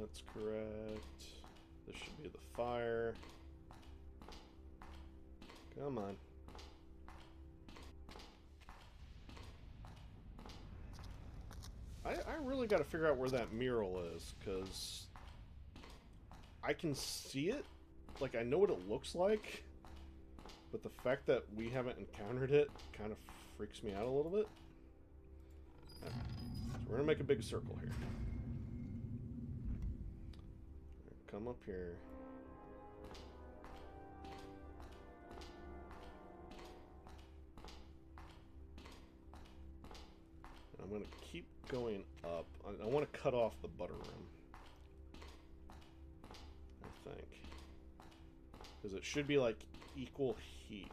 That's correct. This should be the fire. Come on. I really got to figure out where that mural is, because I can see it. Like, I know what it looks like. But the fact that we haven't encountered it kind of freaks me out a little bit. Okay. So we're going to make a big circle here. Come up here. And I'm going to keep going up. I want to cut off the butter rim, I think. Because it should be like equal heat.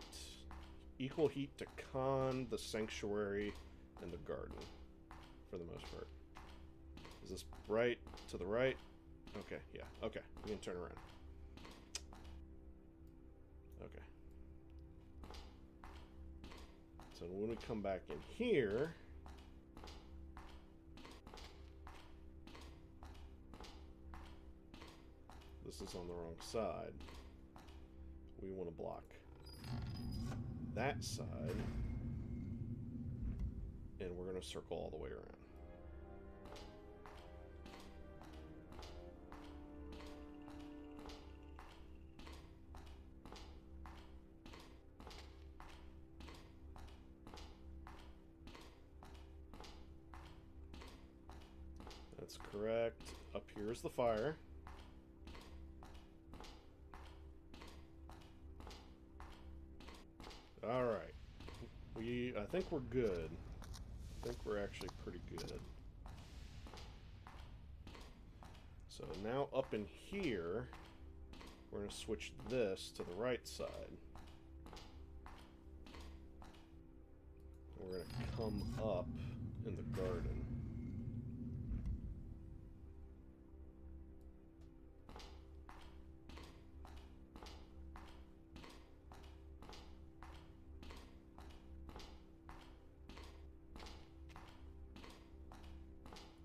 Equal heat to Khan, the sanctuary, and the garden. For the most part. Is this right? To the right? Okay, yeah. Okay, we can turn around. Okay. So when we come back in here... This is on the wrong side. We want to block that side. And we're going to circle all the way around. That's correct. Up here is the fire. Alright. I think we're good. I think we're actually pretty good. So now up in here, we're going to switch this to the right side. We're going to come up in the garden.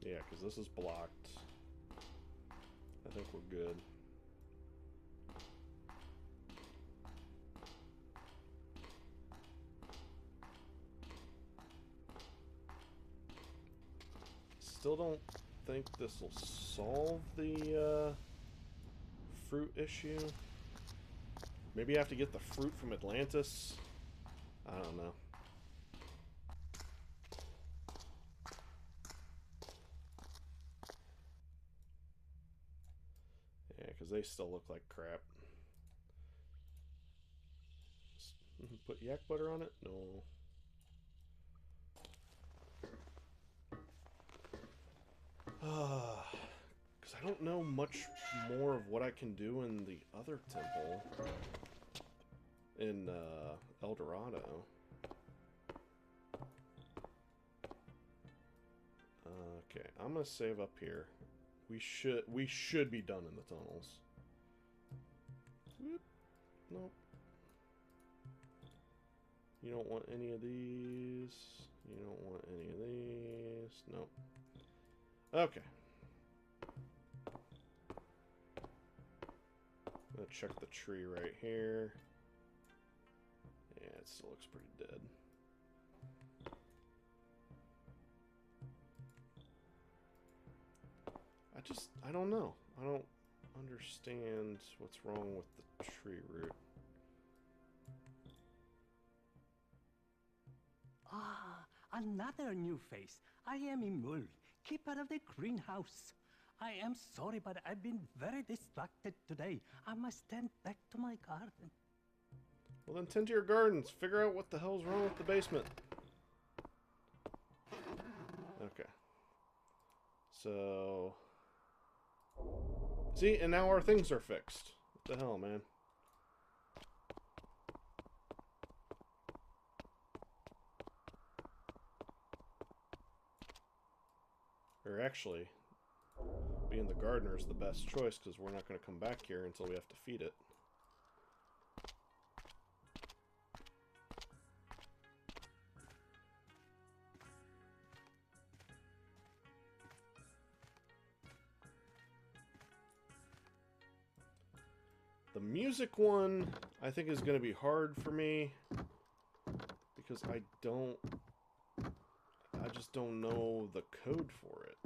Yeah, because this is blocked. I think we're good. Still don't think this will solve the fruit issue. Maybe I have to get the fruit from Atlantis. I don't know. Yeah, because they still look like crap. Put yak butter on it? No. Because I don't know much more of what I can do in the other temple. In El Dorado. Okay, I'm gonna save up here. We should be done in the tunnels. Whoop. Nope. You don't want any of these. You don't want any of these. Nope. Okay. I'm gonna check the tree right here. Yeah, it still looks pretty dead. I don't know. I don't understand what's wrong with the tree root. Ah, another new face. I am Imul, keeper of the greenhouse. I am sorry, but I've been very distracted today. I must tend back to my garden. Well, then tend to your gardens. Figure out what the hell's wrong with the basement. Okay. So... See, and now our things are fixed. What the hell, man? Or actually, being the gardener is the best choice because we're not going to come back here until we have to feed it. music one, I think, is going to be hard for me. Because I just don't know the code for it.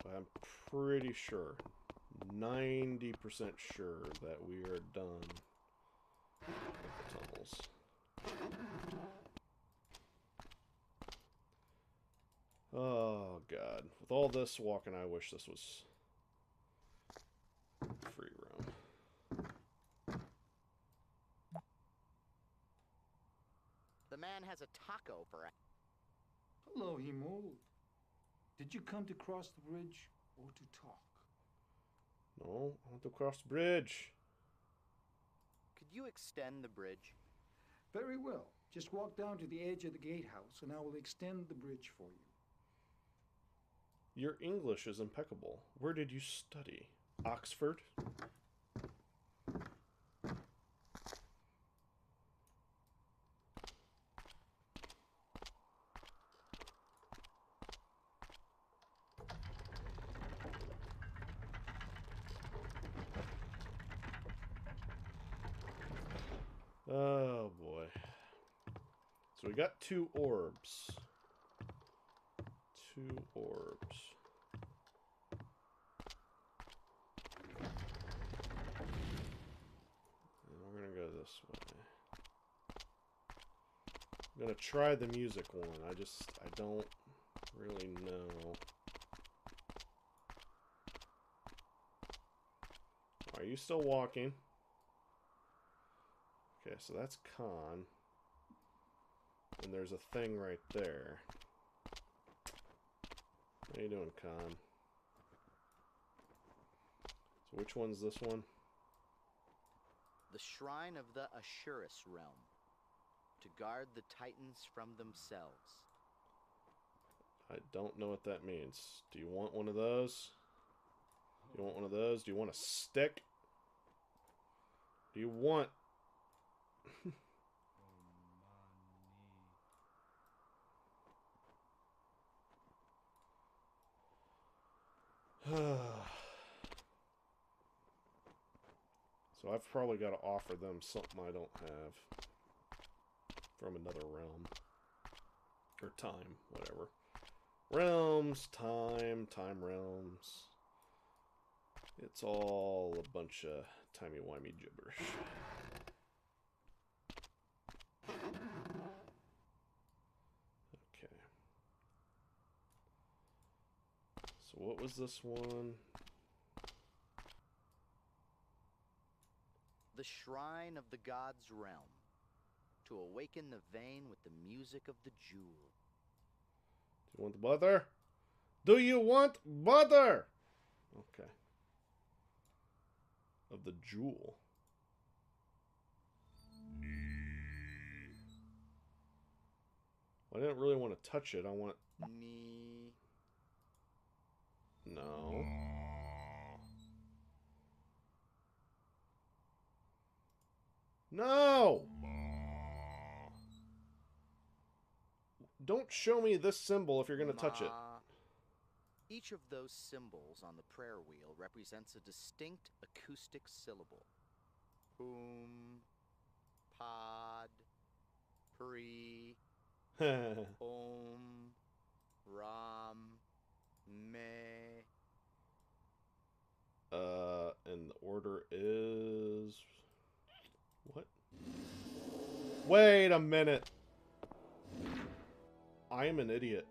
But I'm pretty sure, 90% sure that we are done with the tunnels. Oh, God. With all this walking, I wish this was free roam. The man has a taco for a... Hello, Himo. Did you come to cross the bridge or to talk? No, I want to cross the bridge. Could you extend the bridge? Very well. Just walk down to the edge of the gatehouse and I will extend the bridge for you. Your English is impeccable. Where did you study? Oxford? Oh boy. So we got 2 orbs. 2 orbs. And we're gonna go this way. I'm gonna try the music one. I don't really know. Are you still walking? Okay, so that's Khan. And there's a thing right there. How you doing, Khan? So which one's this one? The Shrine of the Ashurus realm. To guard the Titans from themselves. I don't know what that means. Do you want one of those? Do you want one of those? Do you want a stick? Do you want... So I've probably got to offer them something I don't have. From another realm. Or time, whatever. Realms, time realms. It's all a bunch of timey-wimey gibberish. Okay. So what was this one? The Shrine of the God's realm. To awaken the vein with the music of the jewel. Do you want the butter? Do you want butter? Okay. Of the jewel. Well, I didn't really want to touch it. I want... Nee. No. No! Don't show me this symbol if you're going to touch it. Each of those symbols on the prayer wheel represents a distinct acoustic syllable. Pod, Pri, Ram, Me. And the order is... What? Wait a minute. I am an idiot.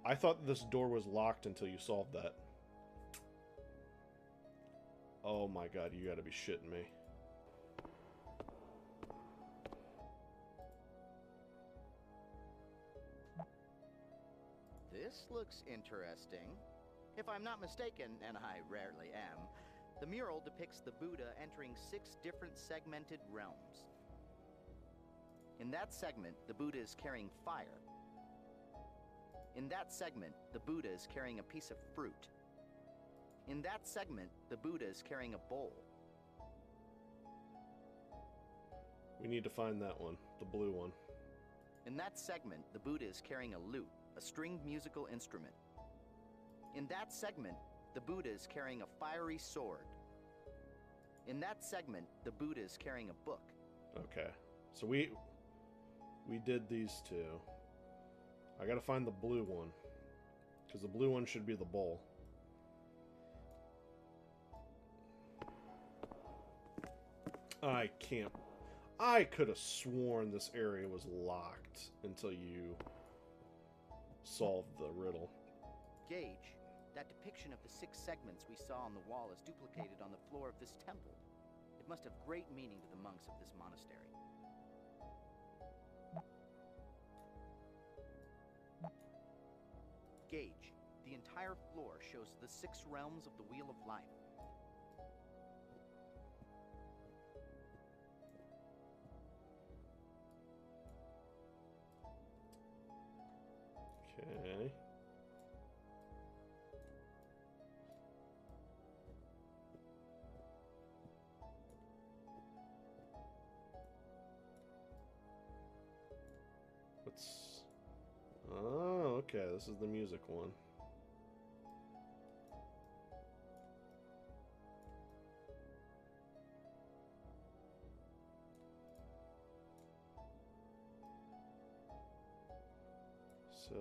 I thought this door was locked until you solved that. Oh my god, you gotta be shitting me. This looks interesting. If I'm not mistaken, and I rarely am, the mural depicts the Buddha entering 6 different segmented realms. In that segment, the Buddha is carrying fire. In that segment, the Buddha is carrying a piece of fruit. In that segment, the Buddha is carrying a bowl. We need to find that one, the blue one. In that segment, the Buddha is carrying a lute, a stringed musical instrument. In that segment, the Buddha is carrying a fiery sword. In that segment, the Buddha is carrying a book. Okay. So we did these two. I gotta find the blue one. Because the blue one should be the bowl. I can't... I could have sworn this area was locked until you solved the riddle. Gage, that depiction of the 6 segments we saw on the wall is duplicated on the floor of this temple. It must have great meaning to the monks of this monastery. Gage, the entire floor shows the 6 realms of the Wheel of Life. Okay. What's... Oh, okay. This is the music one. So...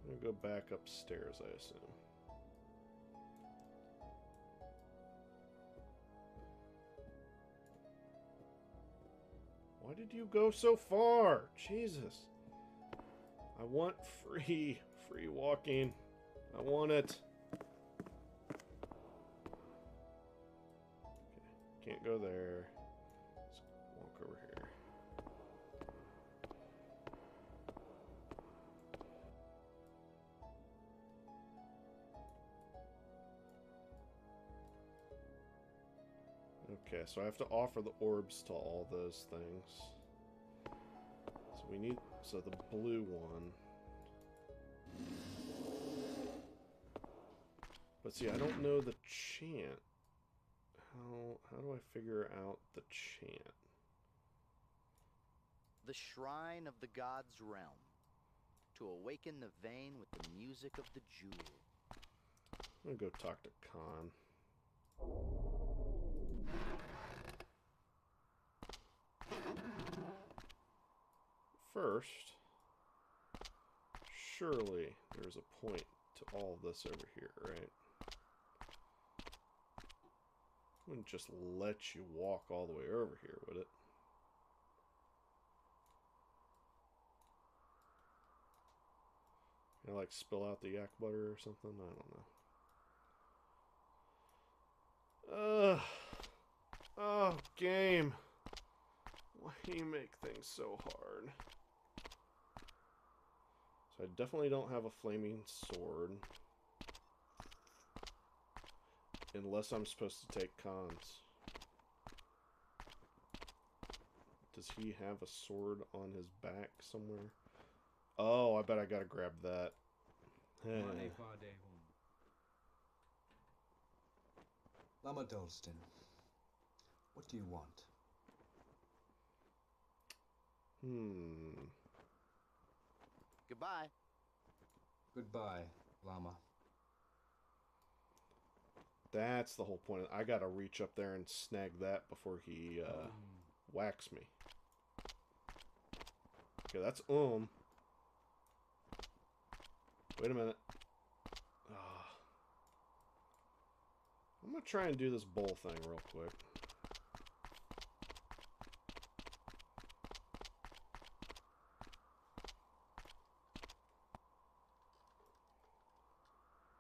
I'm gonna go back upstairs, I assume. Why did you go so far? Jesus. I want free walking. I want it. Okay, can't go there. Let's walk over here. Okay, so I have to offer the orbs to all those things. So we need... So the blue one... But see, I don't know the chant. How do I figure out the chant? The shrine of the god's realm, to awaken the vein with the music of the jewel. I'm gonna go talk to Khan. First, surely there's a point to all this over here, right? Wouldn't just let you walk all the way over here, would it? You know, like spill out the yak butter or something? I don't know. Oh, game. Why do you make things so hard? So I definitely don't have a flaming sword. Unless I'm supposed to take Khan's. Does he have a sword on his back somewhere? Oh, I bet I gotta grab that. Lama Dolston, what do you want? Goodbye. Goodbye, Lama. That's the whole point. I gotta reach up there and snag that before he whacks me. Okay, that's Wait a minute. I'm gonna try and do this bowl thing real quick.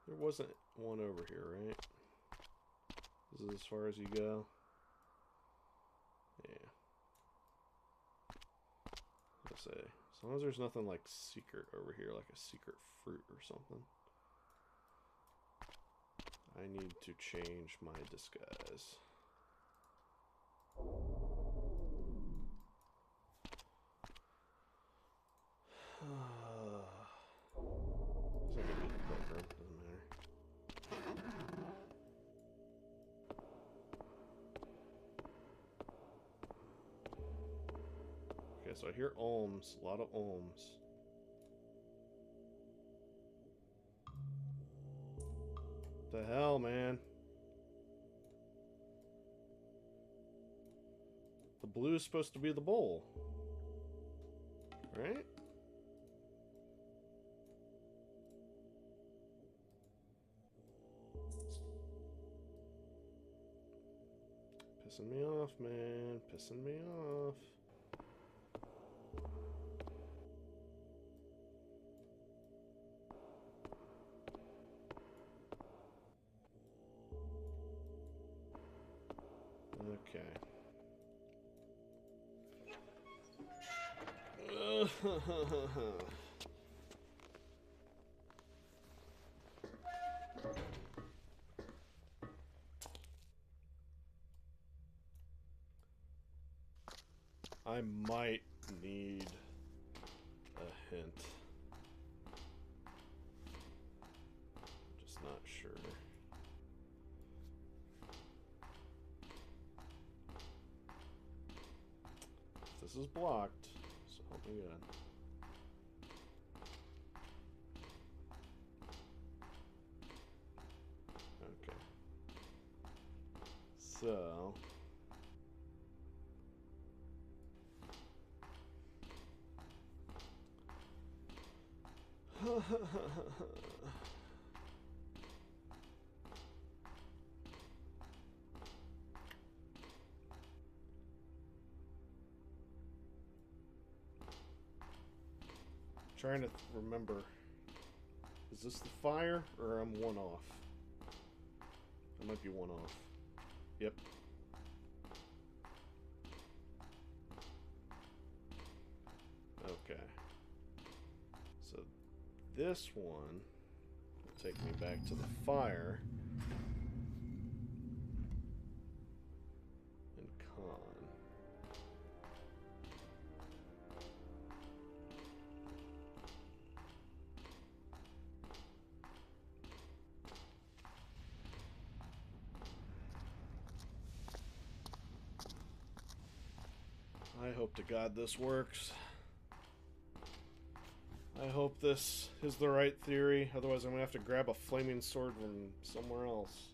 There wasn't one over here, right? This is as far as you go? Yeah. Let's say, as long as there's nothing like secret over here, like a secret fruit or something. I need to change my disguise. It's like a bedroom, doesn't matter. so I hear ohms, a lot of ohms. The hell, man? The blue is supposed to be the bowl, right? Pissing me off, man. Pissing me off. Okay. I might need a hint. Just not sure. This is blocked, so help me God. Okay. So trying to remember. Is this the fire or I'm one off? I might be one off. Yep. Okay. So this one will take me back to the fire. And con. I hope to God this works. I hope this is the right theory, otherwise I'm gonna have to grab a flaming sword from somewhere else.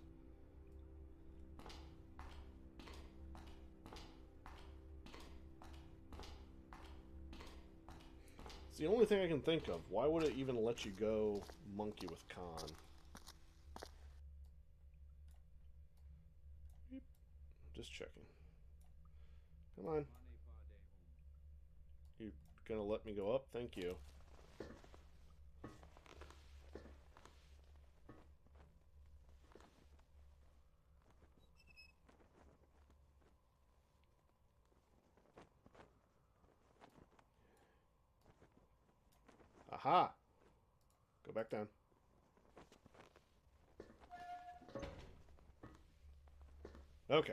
It's the only thing I can think of. Why would it even let you go monkey with con? Beep. Just checking. Come on. You gonna let me go up? Thank you. Aha! Go back down. Okay.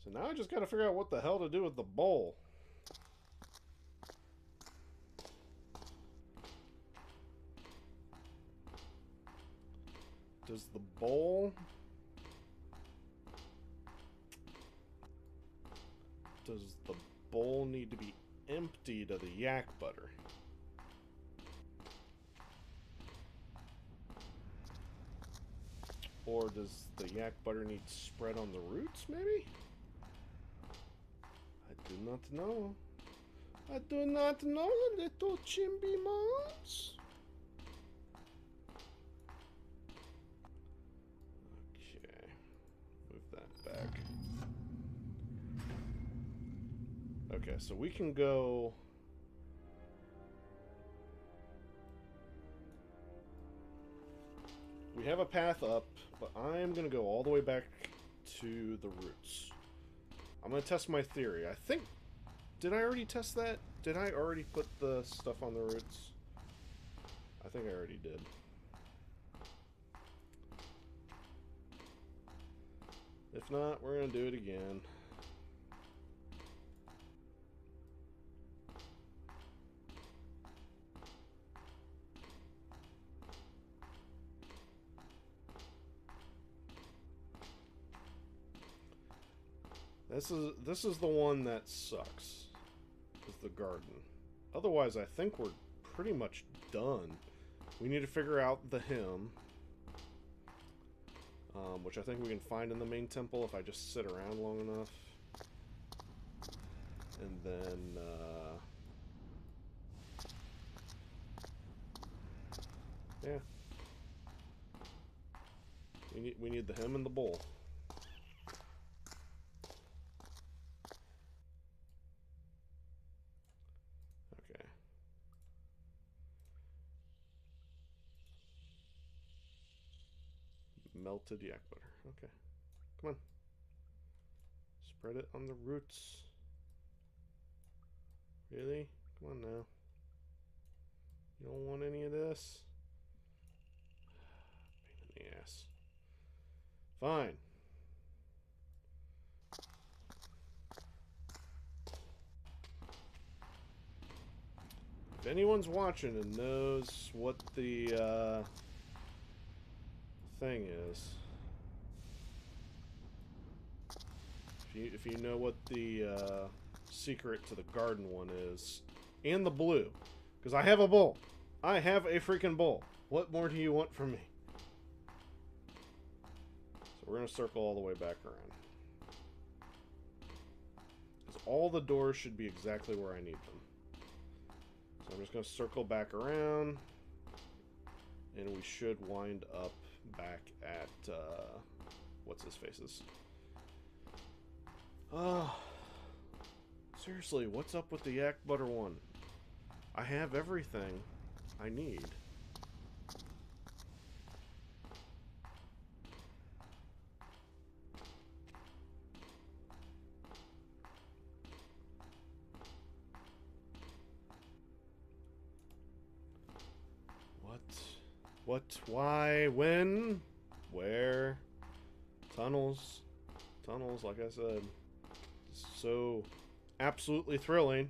So now I just gotta figure out what the hell to do with the bowl. Does the bowl... Does the bowl need to be emptied of the yak butter? Or does the yak butter need spread on the roots, maybe? I do not know. I do not know, little chimby mons. Okay. Move that back. Okay, so we can go... We have a path up, but I'm going to go all the way back to the roots. I'm going to test my theory. I think... Did I already test that? Did I already put the stuff on the roots? I think I already did. If not, we're going to do it again. This is the one that sucks. the garden. Otherwise, I think we're pretty much done. We need to figure out the hymn, which I think we can find in the main temple if I just sit around long enough. And then, yeah. We need the hymn and the bowl. Okay. Melted yak butter. Okay. Come on. Spread it on the roots. Really? Come on now. You don't want any of this? Pain in the ass. Fine. If anyone's watching and knows what the thing is, if you know what the secret to the garden one is, and the blue, because I have a bowl. I have a freaking bowl. What more do you want from me? So we're gonna circle all the way back around, because all the doors should be exactly where I need them. So I'm just going to circle back around, and we should wind up back at, what's his faces? Seriously, what's up with the yak butter one? I have everything I need. What? Why? When? Where? Tunnels. Tunnels, like I said. So absolutely thrilling.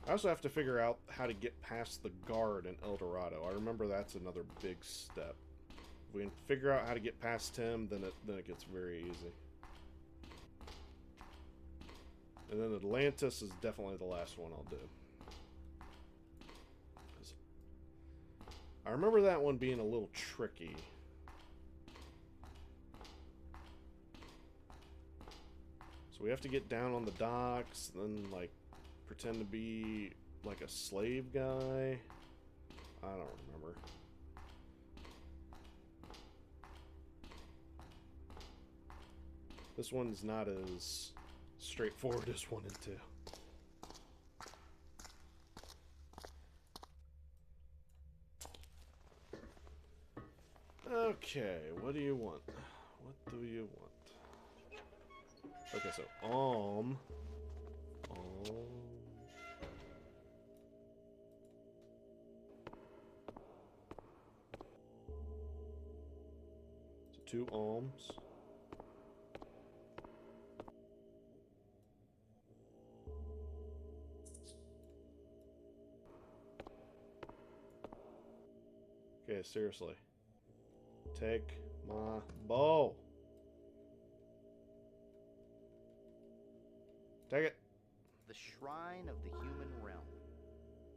I also have to figure out how to get past the guard in El Dorado. I remember that's another big step. If we can figure out how to get past him, then it gets very easy. And then Atlantis is definitely the last one I'll do. I remember that one being a little tricky. So we have to get down on the docks, then like pretend to be like a slave guy. I don't remember. This one's not as straightforward as 1 and 2. Okay, what do you want? What do you want? Okay, so so 2 alms. Okay, seriously. Take my bow. Take it. The shrine of the human realm,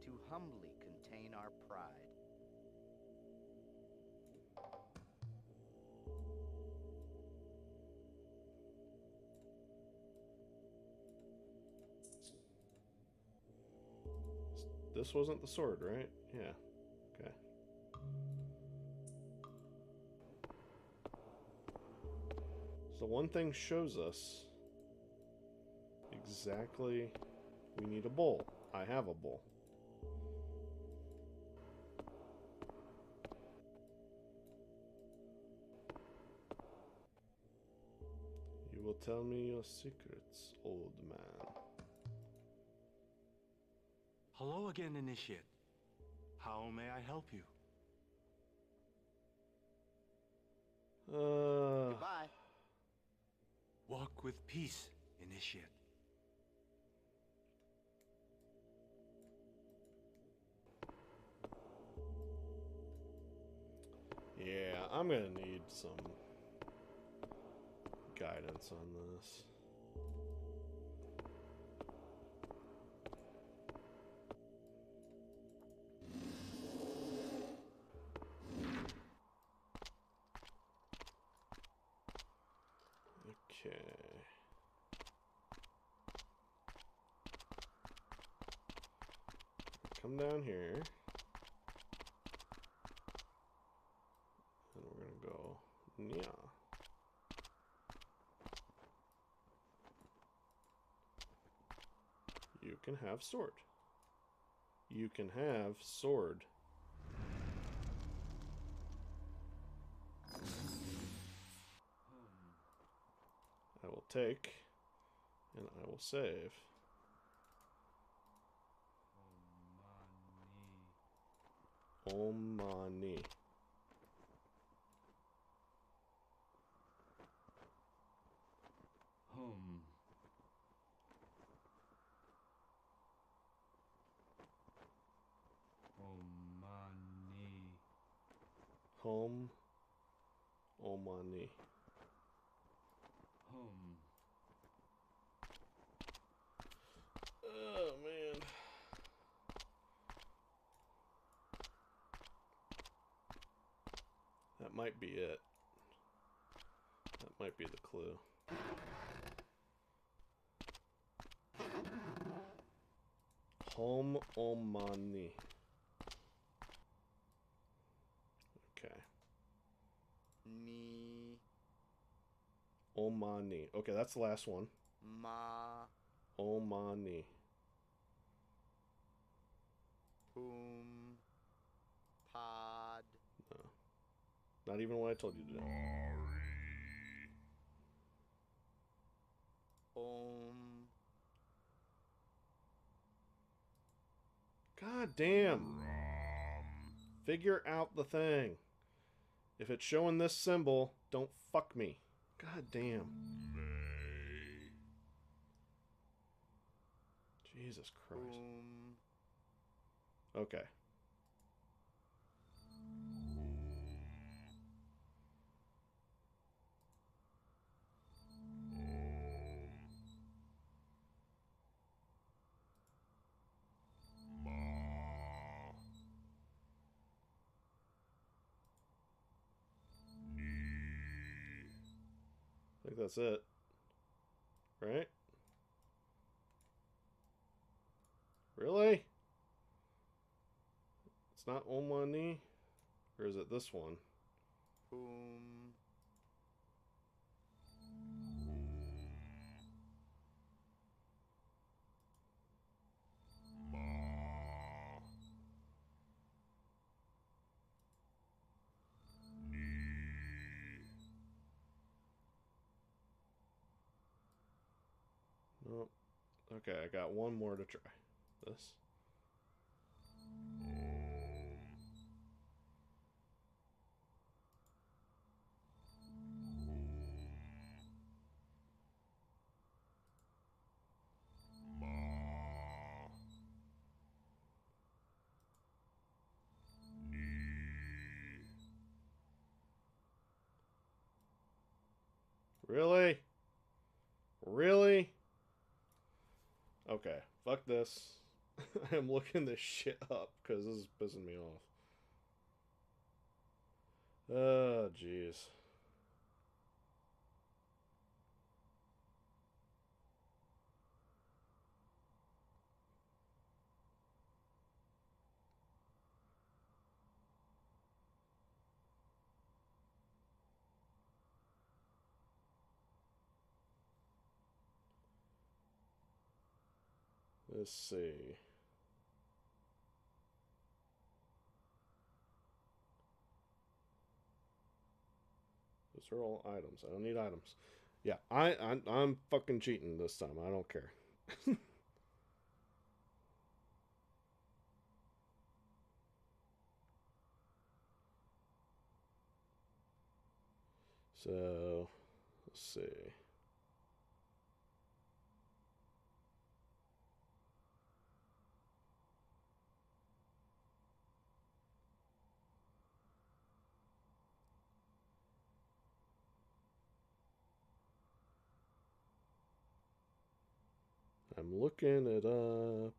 to humbly contain our pride. This wasn't the sword, right? Yeah. Okay. So one thing shows us exactly we need a bowl. I have a bowl. You will tell me your secrets, old man. Hello again, Initiate. How may I help you? Goodbye. Walk with peace, Initiate. Yeah, I'm gonna need some guidance on this. Okay. Come down here. And we're gonna go, yeah. You can have sword. You can have sword. I will take, and I will save. Om Mani. Home. Om Mani. Oh man. That might be it. That might be the clue. Home Om Mani. Okay. Ni. Om Mani. Okay, that's the last one. Ma. Om Mani. Boom. Pod. No. Not even what I told you to do. Om. God damn. Figure out the thing. If it's showing this symbol, don't fuck me. God damn. Jesus Christ. Boom. Okay. I think that's it. Right? Really? It's not Om Mani? Or is it this one? Boom. Nope. Okay, I got one more to try. This. Really? Really? Okay, fuck this. I'm looking this shit up because this is pissing me off. Oh, jeez. Let's see. Those are all items. I don't need items. Yeah, I'm fucking cheating this time. I don't care. So, let's see. I'm looking it up.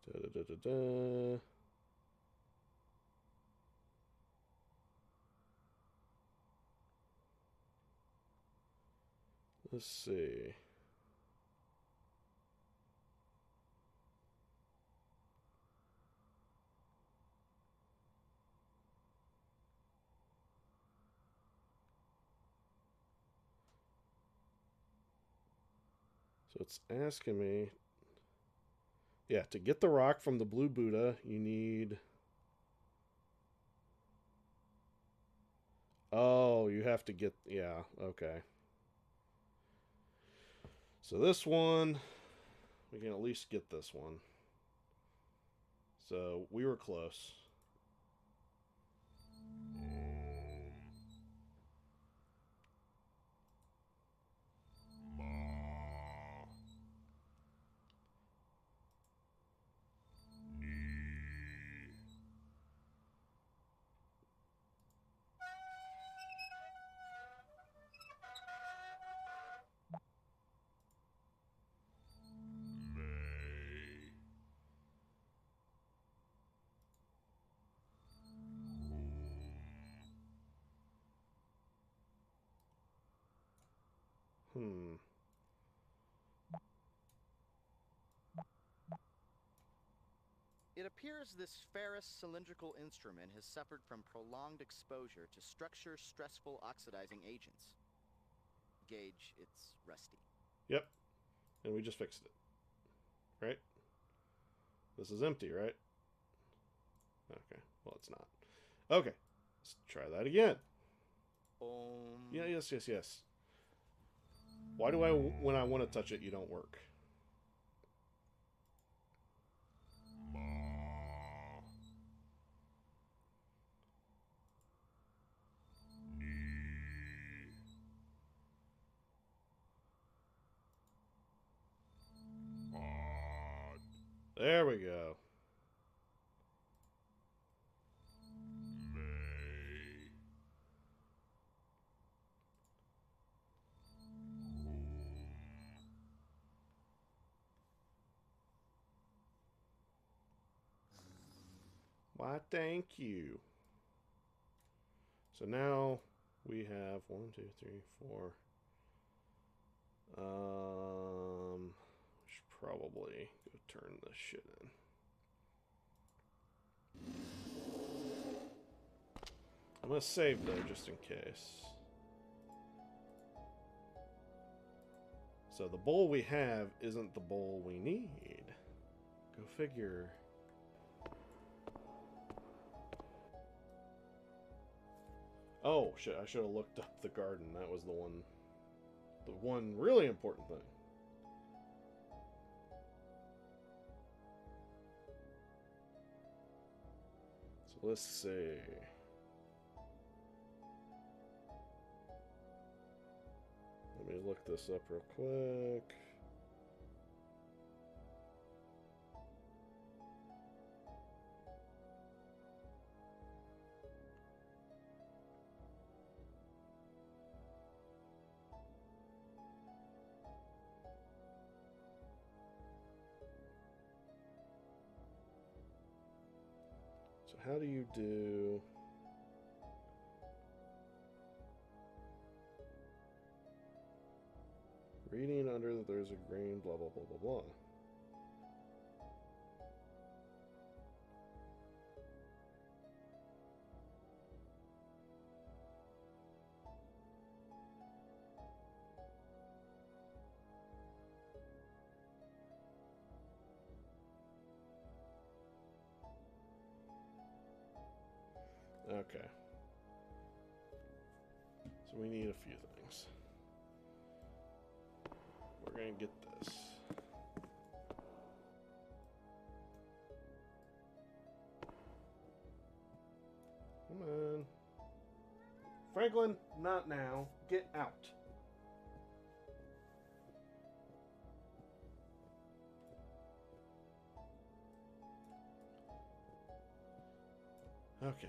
Da da da da da. Let's see. So it's asking me, yeah, to get the rock from the blue Buddha, you need... Oh, you have to get... Yeah, okay. So this one, we can at least get this one. So we were close. Hmm. It appears this ferrous cylindrical instrument has suffered from prolonged exposure to structure-stressful oxidizing agents. Gage, it's rusty. Yep. And we just fixed it. Right? This is empty, right? Okay. Well, it's not. Okay. Let's try that again. Yeah, yes, yes, yes. Why do when I want to touch it, you don't work? There we go. Why, thank you. So now we have 1, 2, 3, 4. Should probably go turn this shit in. I'm gonna save though, just in case. So the bowl we have isn't the bowl we need. Go figure. Oh, shit, I should have looked up the garden. That was the one really important thing. So let's see. Let me look this up real quick. So how do you do... Reading under that there's a green blah blah blah blah blah. Okay. So we need a few things. We're gonna get this. Come on. Franklin, not now. Get out. Okay.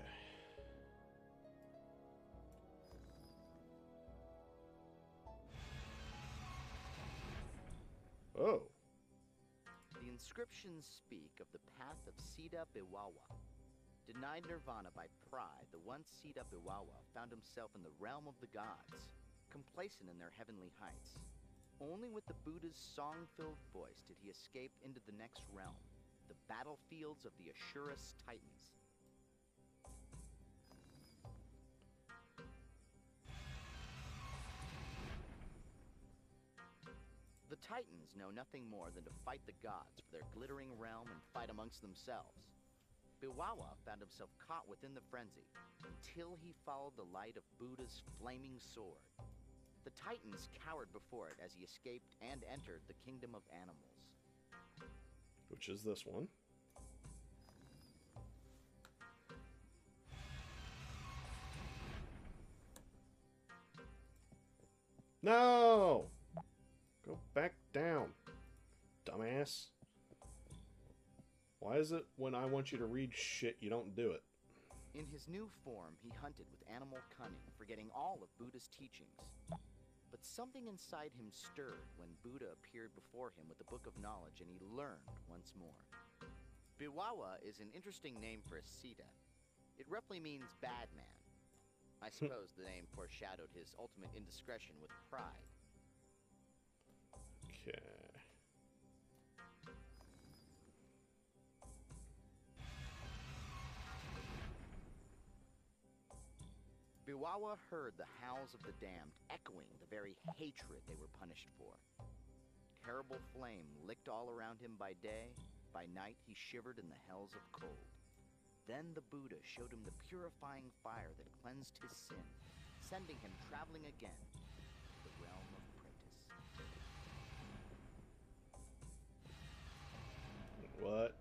Oh. The inscriptions speak of the path of Sita Biwawa. Denied nirvana by pride, the once Sita Biwawa found himself in the realm of the gods, complacent in their heavenly heights. Only with the Buddha's song-filled voice did he escape into the next realm, the battlefields of the Ashura's Titans. The Titans know nothing more than to fight the gods for their glittering realm and fight amongst themselves. Biwawa found himself caught within the frenzy until he followed the light of Buddha's flaming sword. The Titans cowered before it as he escaped and entered the kingdom of animals. Which is this one. No! Go back down, dumbass. Why is it when I want you to read shit, you don't do it? In his new form, he hunted with animal cunning, forgetting all of Buddha's teachings. But something inside him stirred when Buddha appeared before him with the Book of Knowledge, and he learned once more. Biwawa is an interesting name for a Sita. It roughly means bad man. I suppose the name foreshadowed his ultimate indiscretion with pride. Okay. Biwawa heard the howls of the damned echoing the very hatred they were punished for. Terrible flame licked all around him by day. By night, he shivered in the hells of cold. Then the Buddha showed him the purifying fire that cleansed his sin, sending him traveling again to the realm of Pratis. What?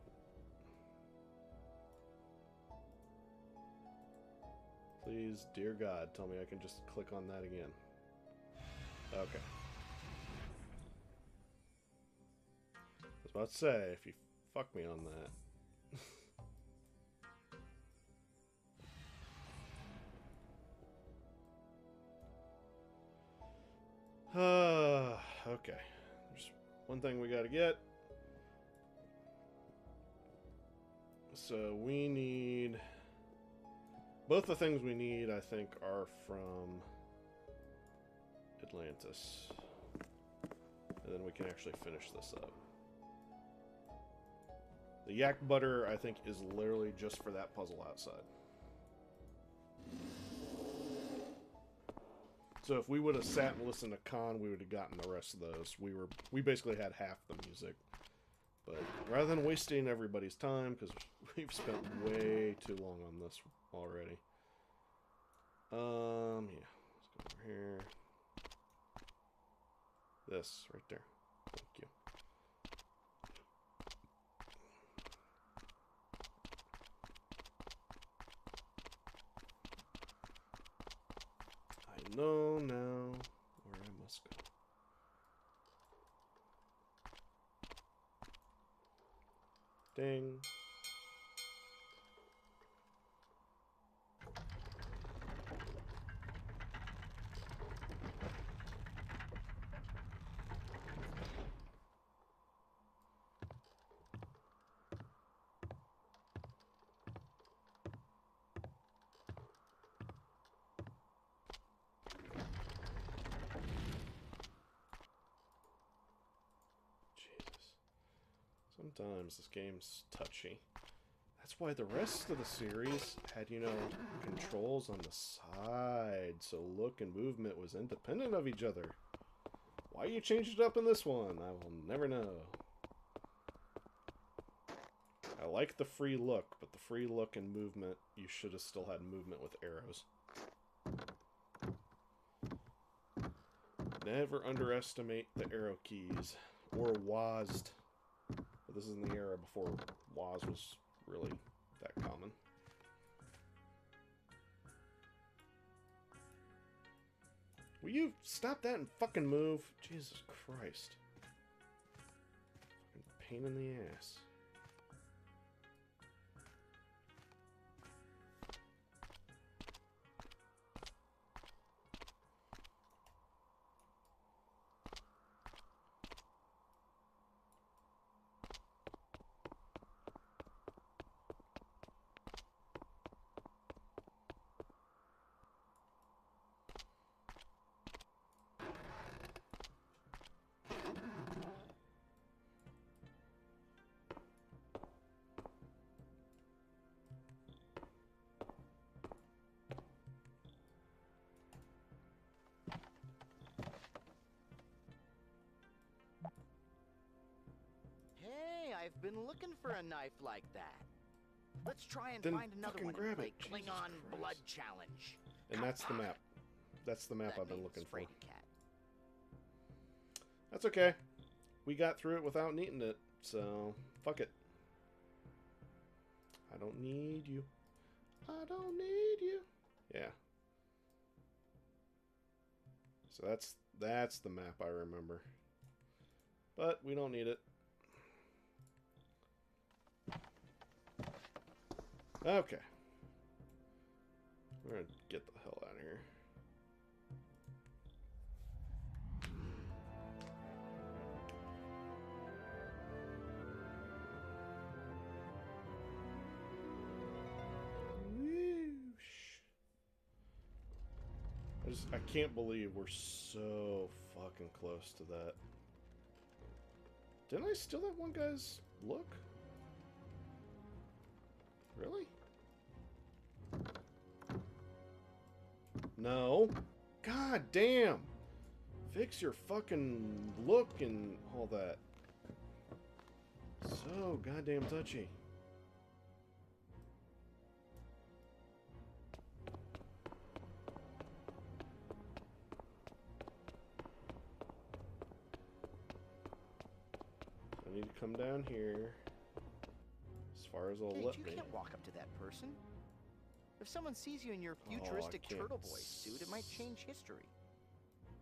Please, dear God, tell me I can just click on that again. Okay. I was about to say, if you fuck me on that. Okay. There's one thing we gotta get. So we need... Both the things we need, I think, are from Atlantis. And then we can actually finish this up. The yak butter, I think, is literally just for that puzzle outside. So if we would have sat and listened to Khan, we would have gotten the rest of those. We basically had half the music. But rather than wasting everybody's time, because we've spent way too long on this already. Yeah. Let's go over here. This, right there. Thank you. I know now where I must go. Ding. Sometimes this game's touchy. That's why the rest of the series had, you know, controls on the side, so look and movement was independent of each other. Why you changed it up in this one, I will never know. I like the free look, but the free look and movement, you should have still had movement with arrows. Never underestimate the arrow keys, or WASD. But this is in the era before WAS was really that common. Will you stop that and fucking move? Jesus Christ. Fucking pain in the ass. I've been looking for a knife like that. Let's try and Then find another fucking one and grab play it. Jesus Klingon Christ. Blood Challenge. And that's the map. That's the map That I've been means looking for. Frady Cat. That's okay. We got through it without needing it, so fuck it. I don't need you. I don't need you. Yeah. So that's the map I remember. But we don't need it. Okay. We're gonna get the hell out of here. I can't believe we're so fucking close to that. Didn't I steal that one guy's look? Really? No. God damn. Fix your fucking look and all that. So goddamn touchy. I need to come down here. As far as they'll Kate, let you me. can't walk up to that person. If someone sees you in your futuristic can't Turtle Boy suit, it might change history.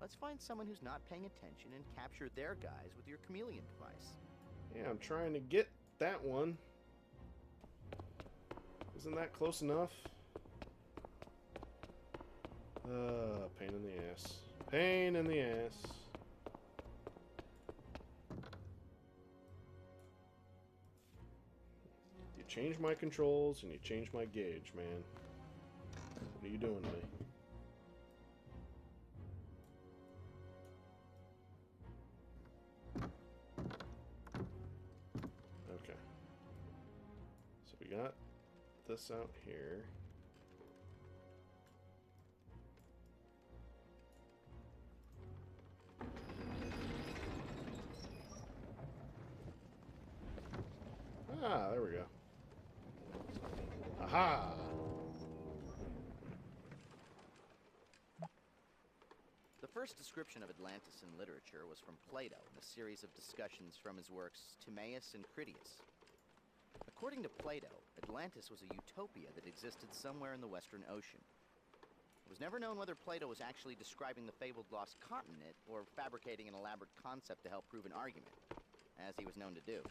Let's find someone who's not paying attention and capture their guys with your chameleon device. Yeah, I'm trying to get that one. Isn't that close enough? Pain in the ass. Pain in the ass. You change my controls and you change my gauge, man. What are you doing to me? Okay. So we got this out here. Ah, there we go. Aha! The first description of Atlantis in literature was from Plato in a series of discussions from his works Timaeus and Critias. According to Plato, Atlantis was a utopia that existed somewhere in the Western Ocean. It was never known whether Plato was actually describing the fabled lost continent or fabricating an elaborate concept to help prove an argument, as he was known to do.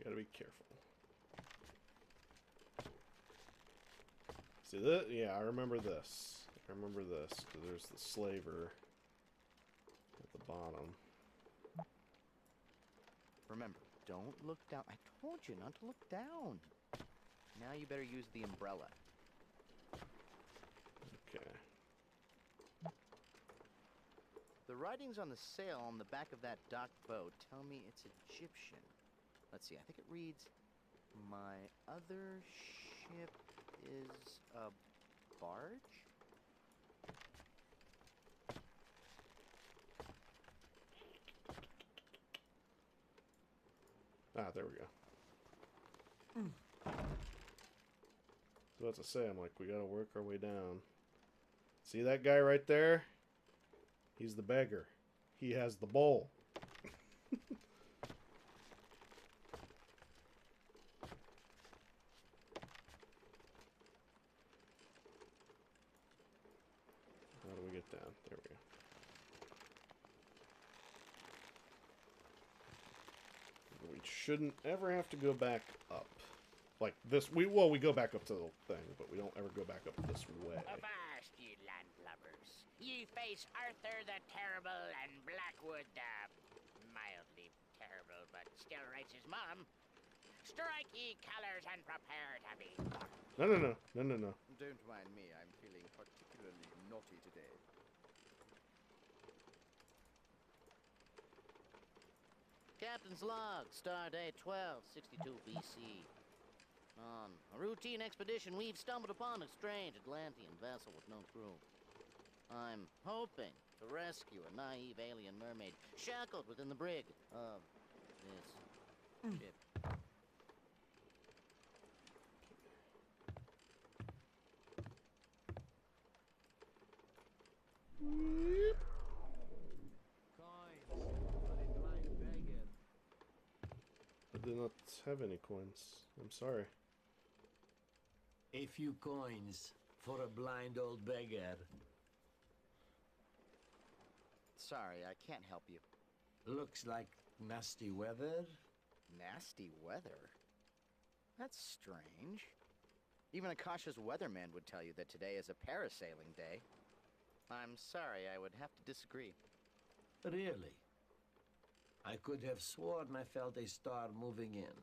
Gotta be careful. See that? Yeah, I remember this. I remember this, because there's the slaver at the bottom. Remember, don't look down. I told you not to look down. Now you better use the umbrella. Okay. The writings on the sail on the back of that docked boat tell me it's Egyptian. Let's see, I think it reads, "My other ship is a barge?" Ah, there we go. So as I say, I'm like, we gotta work our way down. See that guy right there? He's the beggar. He has the bowl. How do we get down? There we go. We shouldn't ever have to go back up. Like this, we go back up to the thing, but we don't ever go back up this way. Avast, ye landlubbers. Ye face Arthur the Terrible and Blackwood the mildly terrible, but still writes his mom. Strike ye colors and prepare to be marked. No, no, no, no, no, no. Don't mind me, I'm feeling particularly naughty today. Captain's log, star day 1262 BC. On a routine expedition, we've stumbled upon a strange Atlantean vessel with no crew. I'm hoping to rescue a naive alien mermaid shackled within the brig of this ship. I did not have any coins. I'm sorry. A few coins for a blind old beggar. Sorry, I can't help you. Looks like nasty weather. Nasty weather? That's strange. Even a cautious weatherman would tell you that today is a parasailing day. I'm sorry, I would have to disagree. Really? I could have sworn I felt a star moving in.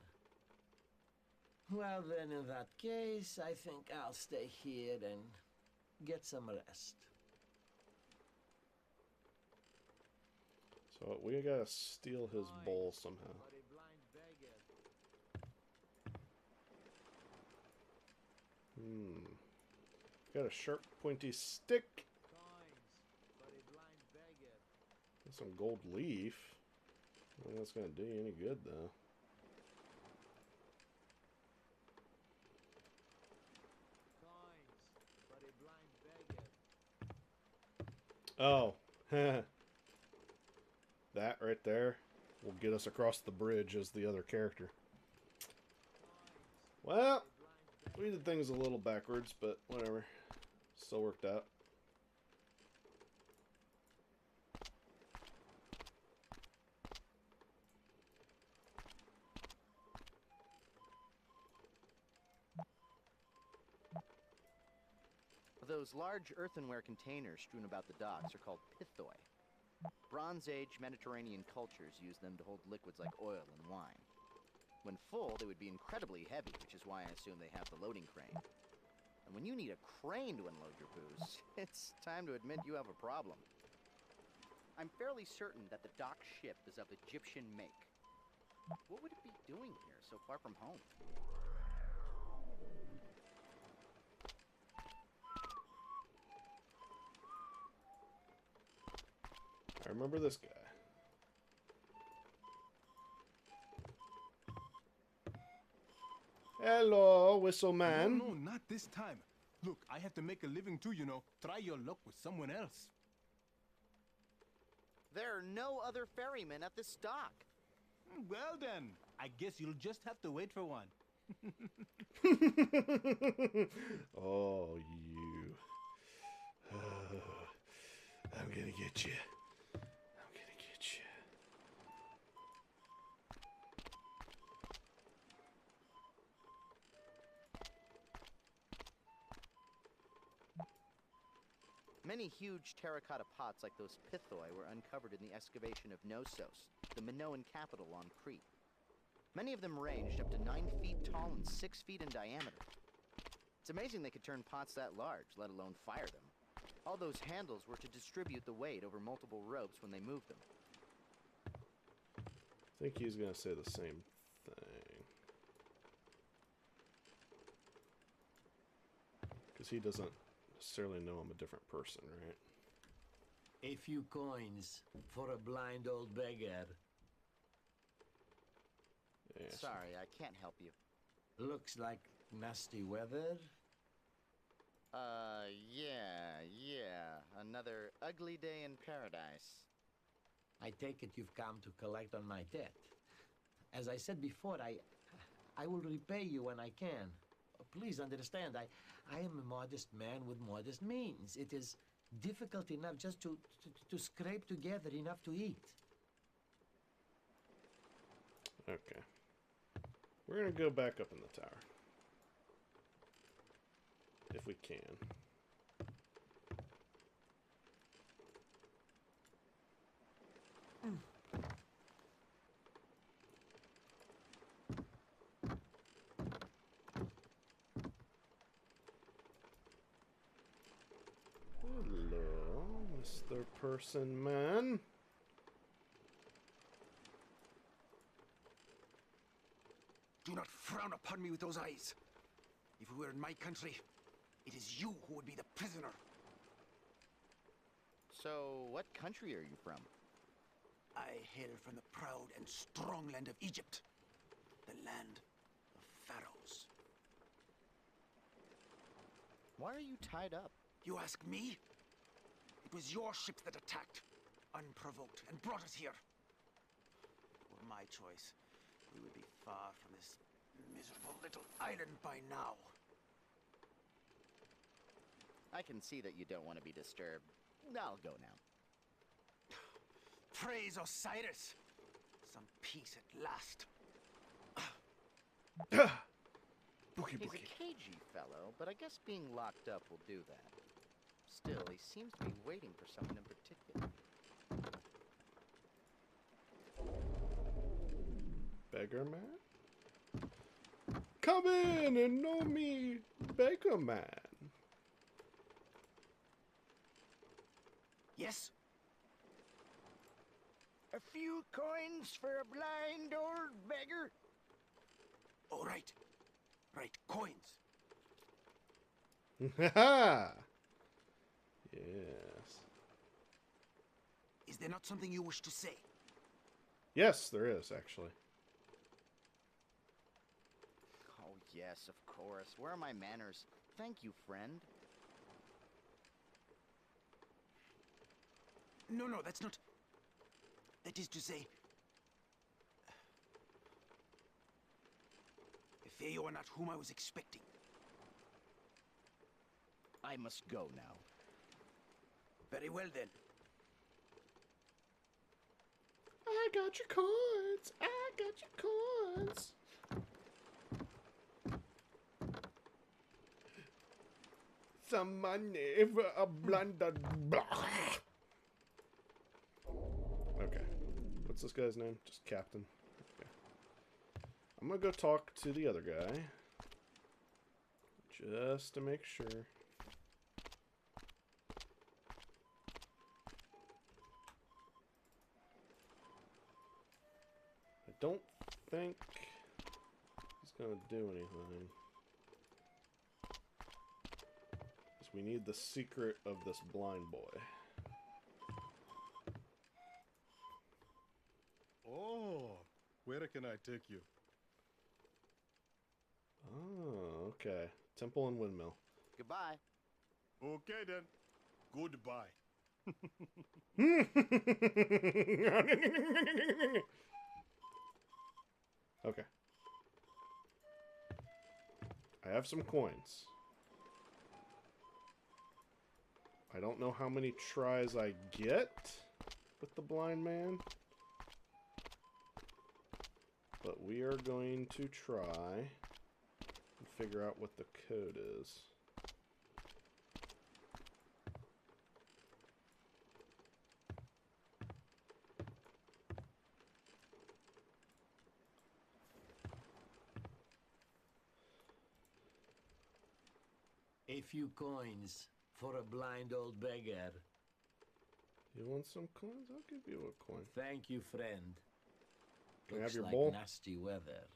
Well then, in that case, I think I'll stay here and get some rest. So we gotta steal his bowl somehow. Got a sharp, pointy stick. And some gold leaf. I don't think that's gonna do you any good, though. Oh, that right there will get us across the bridge as the other character. Well, we did things a little backwards, but whatever. Still worked out. Those large earthenware containers strewn about the docks are called pithoi. Bronze Age Mediterranean cultures used them to hold liquids like oil and wine. When full, they would be incredibly heavy, which is why I assume they have the loading crane. And when you need a crane to unload your booze, it's time to admit you have a problem. I'm fairly certain that the dock ship is of Egyptian make. What would it be doing here so far from home? I remember this guy. Hello, whistle man. No, not this time. Look, I have to make a living too, you know. Try your luck with someone else. There are no other ferrymen at this dock. Well then, I guess you'll just have to wait for one. Oh, you. I'm gonna get you. I'm gonna get you. Many huge terracotta pots like those pithoi were uncovered in the excavation of Knossos, the Minoan capital on Crete. Many of them ranged up to 9 feet tall and 6 feet in diameter. It's amazing they could turn pots that large, let alone fire them. All those handles were to distribute the weight over multiple ropes when they moved them. I think he's gonna say the same thing. Because he doesn't necessarily know I'm a different person, right? A few coins for a blind old beggar. Yeah, Sorry, I can't help you. Looks like nasty weather. Yeah. Another ugly day in paradise. I take it you've come to collect on my debt. As I said before, I will repay you when I can. Please understand, I am a modest man with modest means. It is difficult enough just to scrape together enough to eat. Okay. We're gonna go back up in the tower. If we can. Hello, Mr. Person Man. Do not frown upon me with those eyes. If we were in my country, it is you who would be the prisoner. So, what country are you from? I hail from the proud and strong land of Egypt, the land of pharaohs. Why are you tied up? You ask me? It was your ships that attacked, unprovoked, and brought us here. If it were my choice, we would be far from this miserable little island by now. I can see that you don't want to be disturbed. I'll go now. Praise Osiris! Some peace at last. Bookie He's bookie. a cagey fellow, but I guess being locked up will do that. Still, he seems to be waiting for someone in particular. Beggar man? Come in and know me, Beggar man. Yes? A few coins for a blind old beggar? Oh, right. Right, coins. Ha! Yes. Is there not something you wish to say? Yes, there is, actually. Oh, yes, of course. Where are my manners? Thank you, friend. No, no, that's not... That is to say... If you are not whom I was expecting. I must go now. Very well, then. I got your coins. I got your coins. Some money for a blunder. Okay. What's this guy's name? Just Captain. Okay. I'm gonna go talk to the other guy. Just to make sure. I don't think he's gonna do anything. Because we need the secret of this blind boy. Oh, where can I take you? Oh, okay. Temple and windmill. Goodbye. Okay then. Goodbye. Okay. I have some coins. I don't know how many tries I get with the blind man. But we are going to try and figure out what the code is. A few coins for a blind old beggar. You want some coins? I'll give you a coin. Thank you, friend. Can I have Looks your like bowl? nasty weather.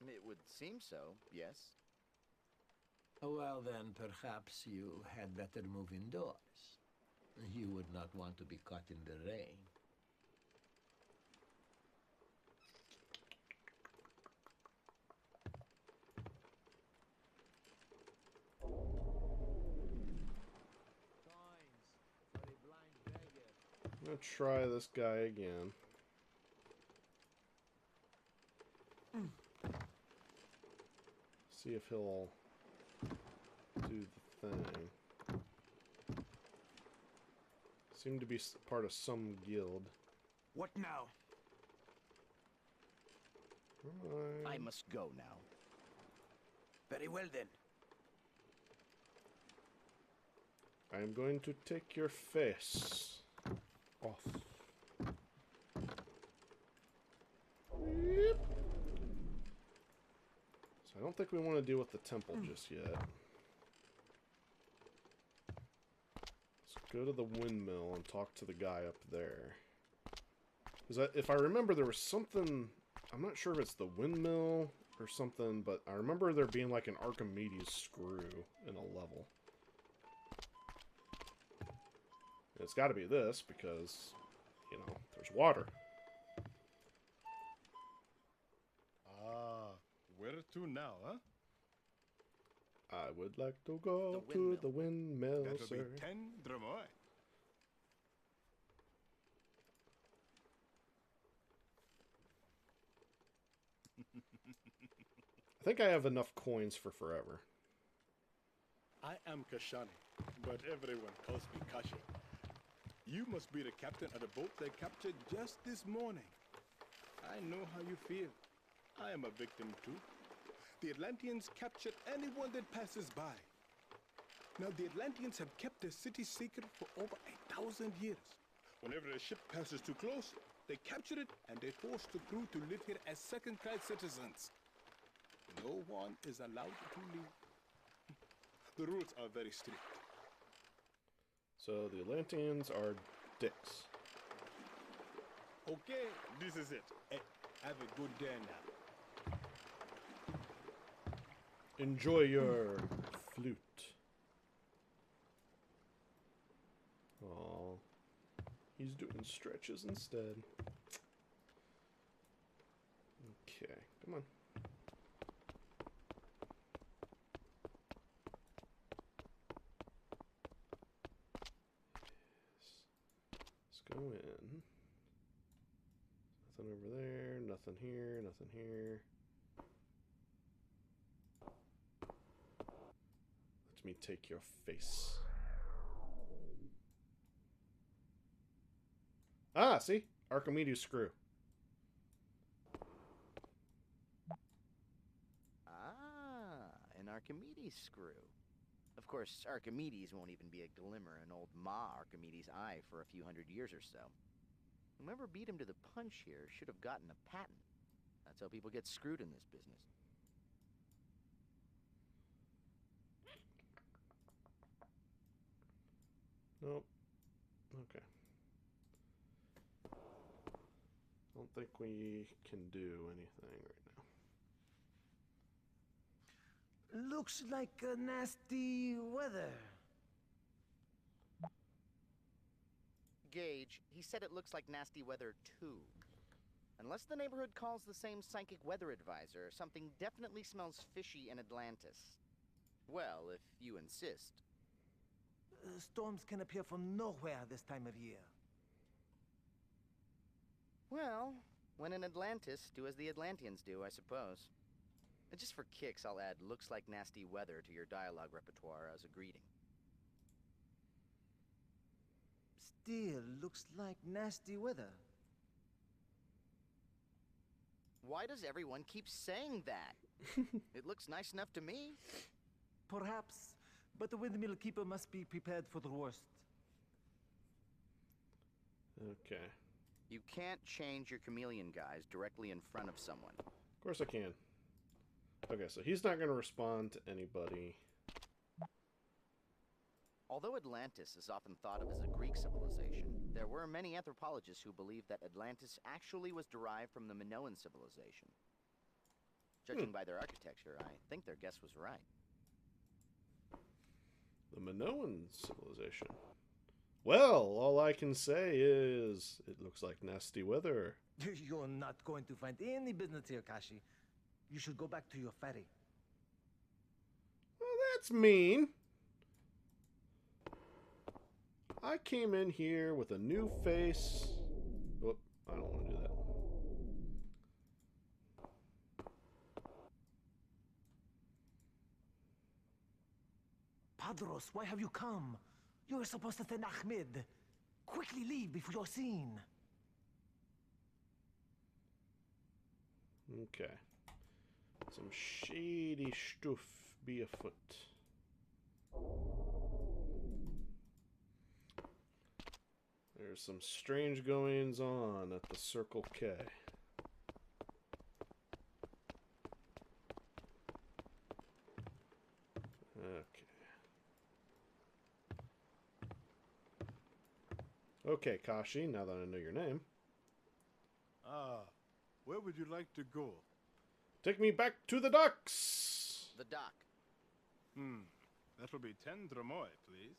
It would seem so, yes. Well then, perhaps you had better move indoors. You would not want to be caught in the rain. Coins for a blind beggar. I'm gonna try this guy again. See if he'll do the thing. Seem to be part of some guild. What now? I must go now. Very well, then. I am going to take your face off. Yep. So I don't think we want to deal with the temple just yet. Let's go to the windmill and talk to the guy up there. Because if I remember, there was something I'm not sure if it's the windmill or something, but I remember there being like an Archimedes screw in a level. It's got to be this because, you know, there's water. Ah, where to now, huh? I would like to go to the windmill, That'll sir. be 10 dromoi. I think I have enough coins for forever. I am Kashani, but everyone calls me Kashi. You must be the captain of the boat they captured just this morning. I know how you feel. I am a victim too. The Atlanteans captured anyone that passes by. Now, the Atlanteans have kept their city secret for over 1,000 years. Whenever a ship passes too close, they capture it and they force the crew to live here as second-class citizens. No one is allowed to leave. The rules are very strict. So the Atlanteans are dicks. Okay, this is it. Hey, have a good day now. Enjoy your flute. Aw. He's doing stretches instead. Okay, come on. Let's go in. Nothing over there, nothing here, nothing here. Let me take your face. Ah, see? Archimedes screw. Ah, an Archimedes screw. Of course, Archimedes won't even be a glimmer in old Ma Archimedes' eye for a few hundred years or so. Whoever beat him to the punch here should have gotten a patent. That's how people get screwed in this business. Nope. Okay. I don't think we can do anything right now. Looks like nasty weather. Gage, he said it looks like nasty weather too. Unless the neighborhood calls the same psychic weather advisor, something definitely smells fishy in Atlantis. Well, if you insist. Storms can appear from nowhere this time of year. Well, when in Atlantis, do as the Atlanteans do, I suppose. And just for kicks, I'll add looks like nasty weather to your dialogue repertoire as a greeting. Still looks like nasty weather. Why does everyone keep saying that? It looks nice enough to me. Perhaps, but the windmill keeper must be prepared for the worst. Okay. You can't change your chameleon guys directly in front of someone. Of course I can. Okay, so he's not going to respond to anybody. Although Atlantis is often thought of as a Greek civilization, there were many anthropologists who believed that Atlantis actually was derived from the Minoan civilization. Judging by their architecture, I think their guess was right. The Minoan civilization. Well, all I can say is it looks like nasty weather. You're not going to find any business here, Kashi. You should go back to your ferry. Well, that's mean. I came in here with a new face. Whoop, I don't want to do that. Padros, why have you come? You were supposed to send Ahmed. Quickly leave before you're seen. Okay. Some shady stuff be afoot. There's some strange goings on at the Circle K. Okay. Okay, Kashi, now that I know your name. Ah, where would you like to go? Take me back to the docks. The dock. That will be 10 dromoi, please.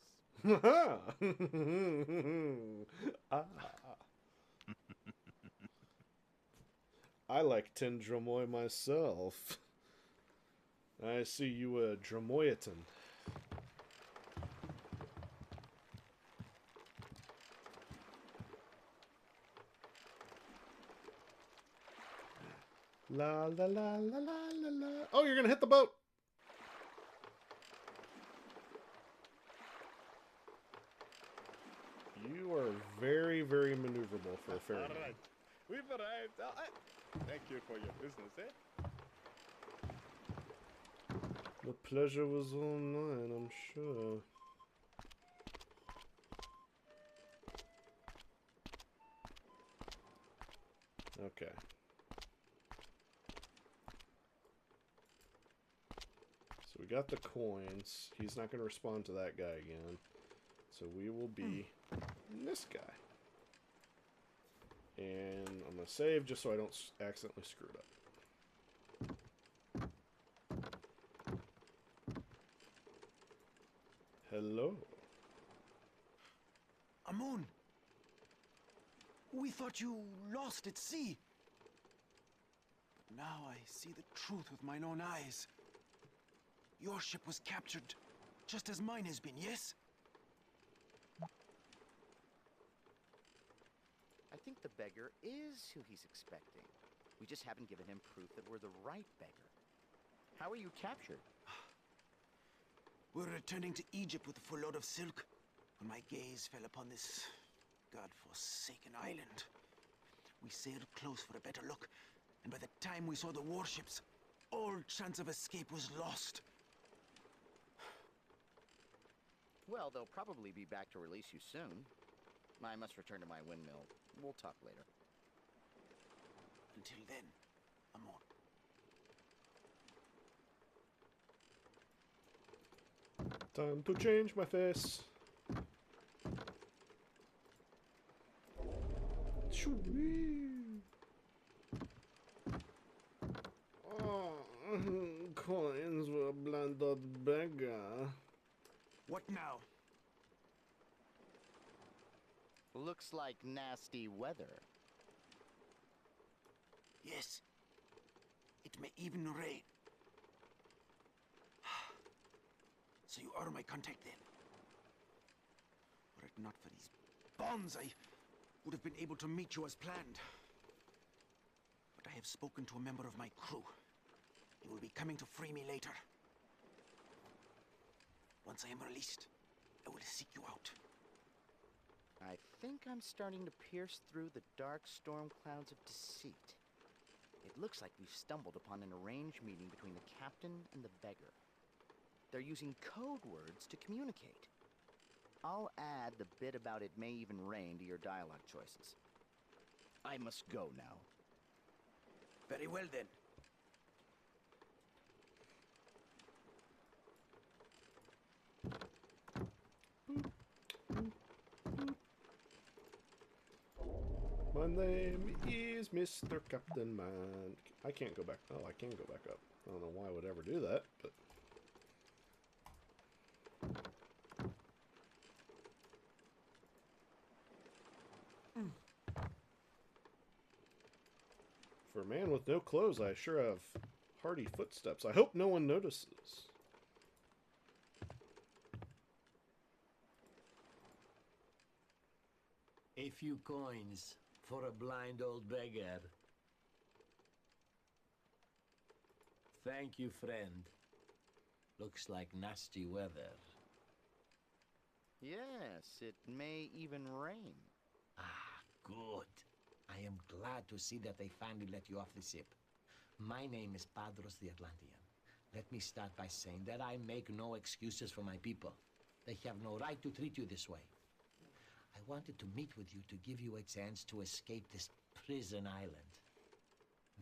Ah. I like 10 dromoy myself. I see you a dromoyatin. La la la la la la la. Oh, you're gonna hit the boat. You are very, very maneuverable for a ferryman. All right. We've arrived. Thank you for your business, eh? The pleasure was all mine, I'm sure. Okay. So we got the coins. He's not going to respond to that guy again. So we will be this guy. And I'm going to save just so I don't accidentally screw it up. Hello. Amun! We thought you lost at sea. But now I see the truth with mine own eyes. Your ship was captured, just as mine has been, yes? I think the beggar is who he's expecting. We just haven't given him proof that we're the right beggar. How were you captured? We were returning to Egypt with a full load of silk when my gaze fell upon this god-forsaken island. We sailed close for a better look, and by the time we saw the warships, all chance of escape was lost. Well, they'll probably be back to release you soon. I must return to my windmill. We'll talk later. Until then, Amun. Time to change my face. Shoo-wee. Oh, coins were a blinded beggar. What now? Looks like nasty weather. Yes. It may even rain. So you are my contact then? Were it not for these bonds, I would have been able to meet you as planned. But I have spoken to a member of my crew. He will be coming to free me later. Once I am released, I will seek you out. I think I'm starting to pierce through the dark storm clouds of deceit. It looks like we've stumbled upon an arranged meeting between the captain and the beggar. They're using code words to communicate. I'll add the bit about it may even rain to your dialogue choices. I must go now. Very well then. My name is Mr. Captain Man. I can't go back. Oh, I can go back up. I don't know why I would ever do that, but... For a man with no clothes, I sure have hearty footsteps. I hope no one notices. A few coins for a blind old beggar. Thank you, friend. Looks like nasty weather. Yes, it may even rain. Ah, good. I am glad to see that they finally let you off the ship. My name is Padros the Atlantean. Let me start by saying that I make no excuses for my people. They have no right to treat you this way. I wanted to meet with you to give you a chance to escape this prison island.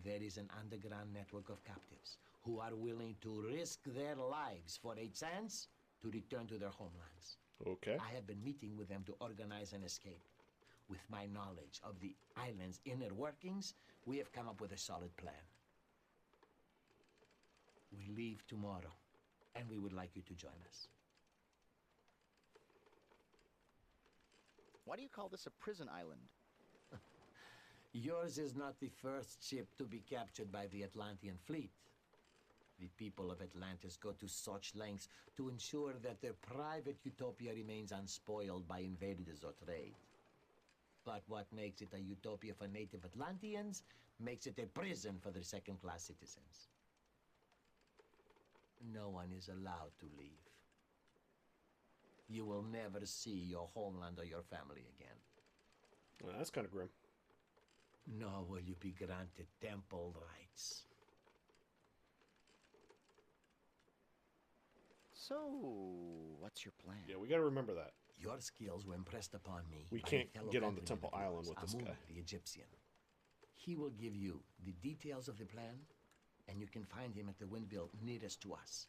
There is an underground network of captives who are willing to risk their lives for a chance to return to their homelands. Okay. I have been meeting with them to organize an escape. With my knowledge of the island's inner workings, We have come up with a solid plan. We leave tomorrow, and we would like you to join us. Why do you call this a prison island? Yours is not the first ship to be captured by the Atlantean fleet. The people of Atlantis go to such lengths to ensure that their private utopia remains unspoiled by invaders or trade. But what makes it a utopia for native Atlanteans makes it a prison for their second-class citizens. No one is allowed to leave. You will never see your homeland or your family again. Well, that's kind of grim. Nor will you be granted temple rights. So, what's your plan? Yeah, we got to remember that. Your skills were impressed upon me. We by can't a fellow get on the countryman Temple of Island yours, with this Amun, guy. the Egyptian. He will give you the details of the plan, and you can find him at the windmill nearest to us.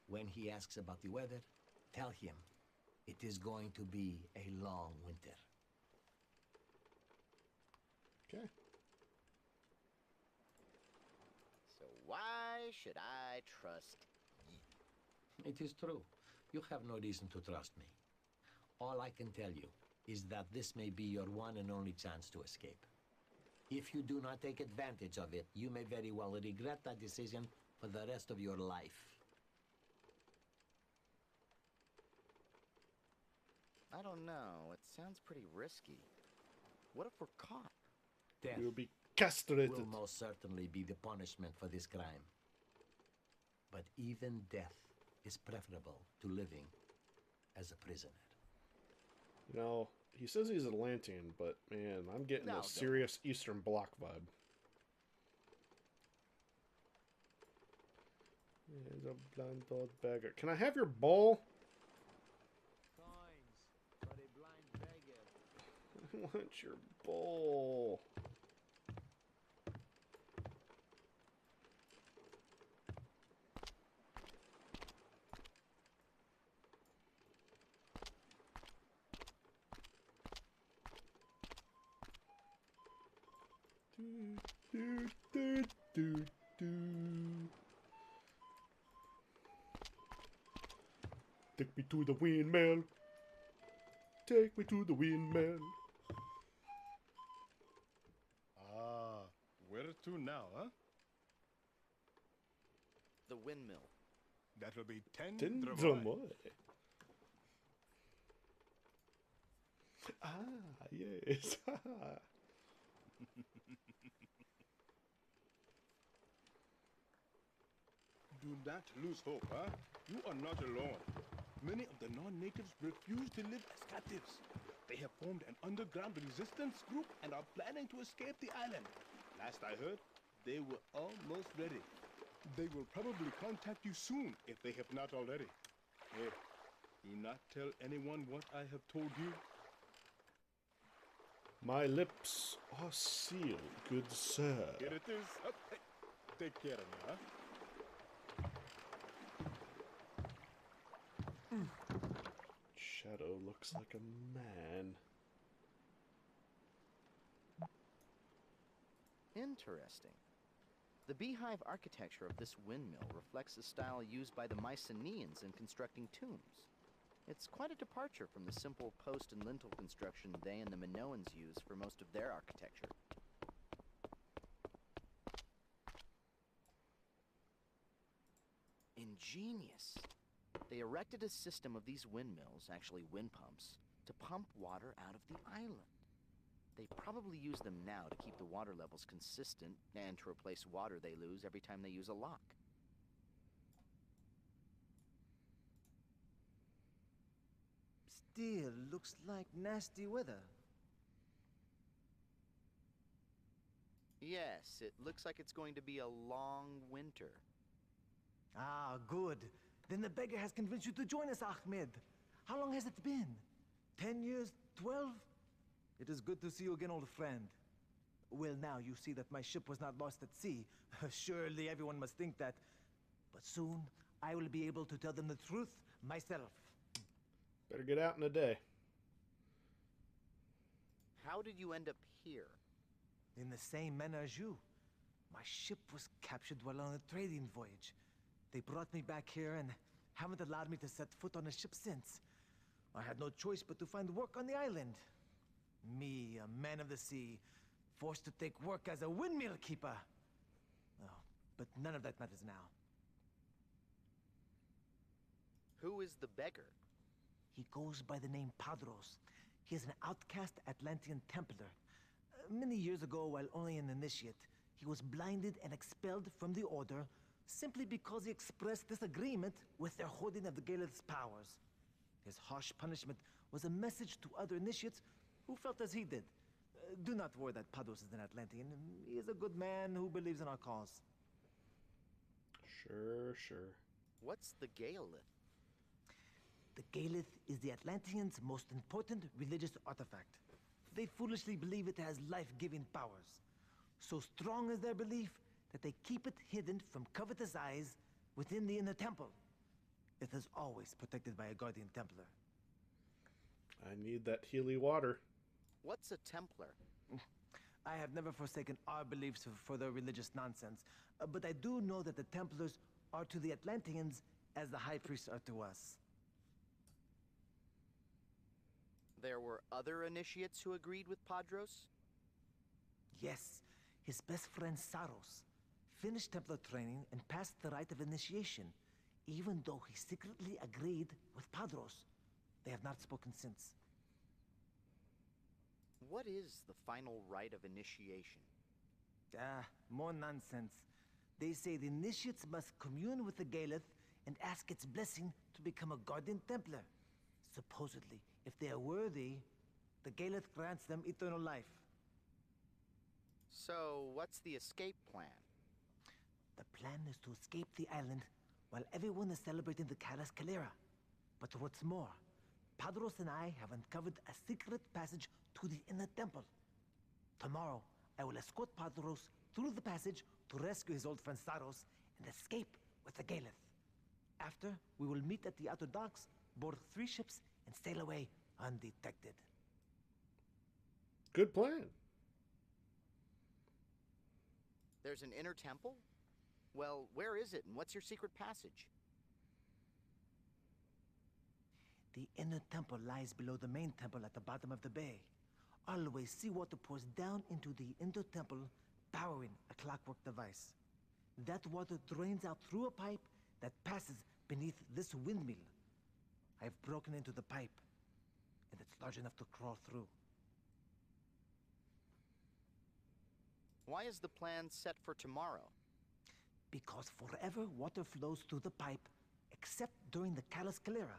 When he asks about the weather, tell him it is going to be a long winter. Okay. So why should I trust you? It is true. You have no reason to trust me. All I can tell you is that this may be your one and only chance to escape. If you do not take advantage of it, you may very well regret that decision for the rest of your life. I don't know. It sounds pretty risky. What if we're caught? Death We will be castrated. will most certainly be the punishment for this crime. But even death is preferable to living as a prisoner. You know, he says he's Atlantean, but man, I'm getting No, a serious Eastern Bloc vibe. He's a blind old beggar. Can I have your bowl? Coins for a blind beggar. I want your bowl. Do, do, do, do. Take me to the windmill. Take me to the windmill. Ah, where to now, huh? The windmill. That will be 10 Dendromoy. Dravoy. Ah, yes. Do not lose hope, huh? You are not alone. Many of the non-natives refuse to live as captives. They have formed an underground resistance group and are planning to escape the island. Last I heard, they were almost ready. They will probably contact you soon if they have not already. Hey, do not tell anyone what I have told you. My lips are sealed, good sir. Here it is. Up, hey, take care of me, huh? Shadow looks like a man. Interesting. The beehive architecture of this windmill reflects the style used by the Mycenaeans in constructing tombs. It's quite a departure from the simple post and lintel construction they and the Minoans use for most of their architecture. Ingenious. They erected a system of these windmills, actually wind pumps, to pump water out of the island. They probably use them now to keep the water levels consistent and to replace water they lose every time they use a lock. Still looks like nasty weather. Yes, it looks like it's going to be a long winter. Ah, good. Then the beggar has convinced you to join us, Ahmed. How long has it been? 10 years? 12? It is good to see you again, old friend. Well, now you see that my ship was not lost at sea. Surely everyone must think that. But soon, I will be able to tell them the truth myself. Better get out in a day. How did you end up here? In the same manner as you. My ship was captured while on a trading voyage. They brought me back here and haven't allowed me to set foot on a ship since. I had no choice but to find work on the island. Me, a man of the sea, forced to take work as a windmill keeper. Oh, but none of that matters now. Who is the beggar? He goes by the name Padros. He is an outcast Atlantean Templar. Many years ago, while only an initiate, he was blinded and expelled from the Order simply because he expressed disagreement with their holding of the Galeth's powers. His harsh punishment was a message to other initiates who felt as he did. Do not worry that Padros is an Atlantean. He is a good man who believes in our cause. Sure. What's the Galeth? The Galeth is the Atlanteans' most important religious artifact. They foolishly believe it has life-giving powers. So strong is their belief that they keep it hidden from covetous eyes within the inner temple. It is always protected by a guardian Templar. I need that Healy water. What's a Templar? I have never forsaken our beliefs for their religious nonsense, but I do know that the Templars are to the Atlanteans as the High Priests are to us. There were other initiates who agreed with Padros? Yes, his best friend Saros finished Templar training and passed the rite of initiation, even though he secretly agreed with Padros. They have not spoken since. What is the final rite of initiation? More nonsense. They say the initiates must commune with the Galeth and ask its blessing to become a Guardian Templar. Supposedly, if they are worthy, the Galeth grants them eternal life. So, what's the escape plan? The plan is to escape the island while everyone is celebrating the Caras Calera. But what's more, Padros and I have uncovered a secret passage to the inner temple. Tomorrow, I will escort Padros through the passage to rescue his old friend Saros and escape with the Galeth. After, we will meet at the outer docks, board 3 ships, and sail away undetected. Good plan. There's an inner temple? Well, where is it and what's your secret passage? The inner temple lies below the main temple at the bottom of the bay. Always seawater pours down into the inner temple, powering a clockwork device. That water drains out through a pipe that passes beneath this windmill. I've broken into the pipe, and it's large enough to crawl through. Why is the plan set for tomorrow? Because forever water flows through the pipe, except during the Caras Calera.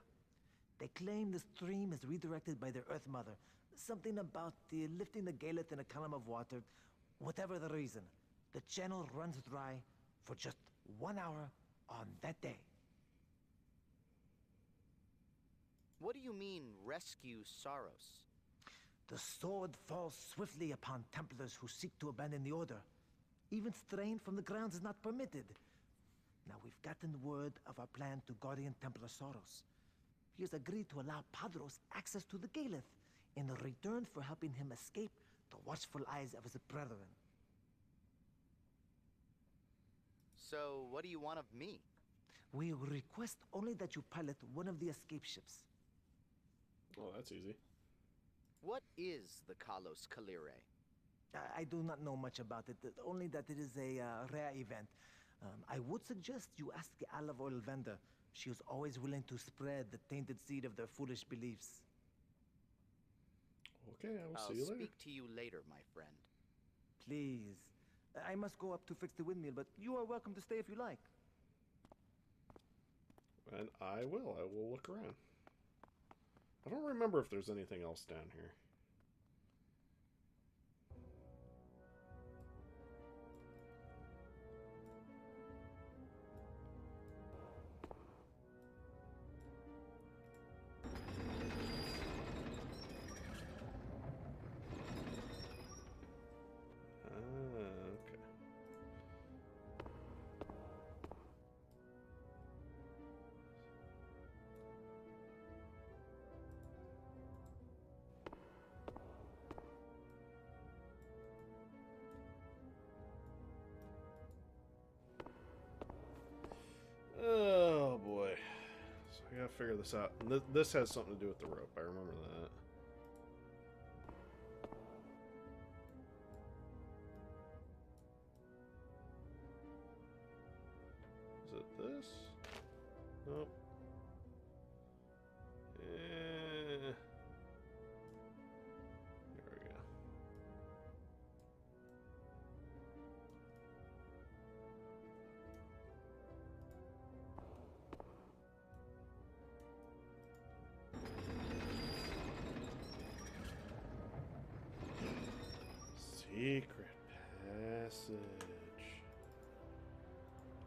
They claim the stream is redirected by their Earth Mother. Something about the lifting the Galeth in a column of water. Whatever the reason, the channel runs dry for just 1 hour on that day. What do you mean, rescue Saros? The sword falls swiftly upon Templars who seek to abandon the Order. Even straying from the grounds is not permitted. Now we've gotten word of our plan to Guardian Templar Saros. He has agreed to allow Padros access to the Galeth in return for helping him escape the watchful eyes of his brethren. So, what do you want of me? We request only that you pilot one of the escape ships. Oh, that's easy. What is the Kalos Kalire? I do not know much about it, only that it is a rare event. I would suggest you ask the olive oil vendor. She is always willing to spread the tainted seed of their foolish beliefs. Okay, I will I'll see you later. speak to you later, my friend. Please. I must go up to fix the windmill, but you are welcome to stay if you like. And I will. I will look around. I don't remember if there's anything else down here. Okay. figure this out. And this has something to do with the rope. I remember that. Is it this? Nope. There we go. Secret passage.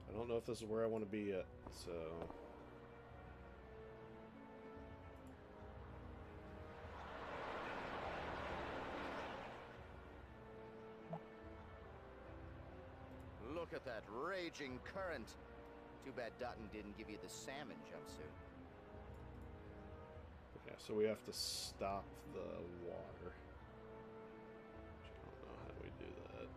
I don't know if this is where I want to be yet, so... Look at that raging current. Too bad Dutton didn't give you the salmon jumpsuit. Yeah, so we have to stop the water. I don't know how we do that.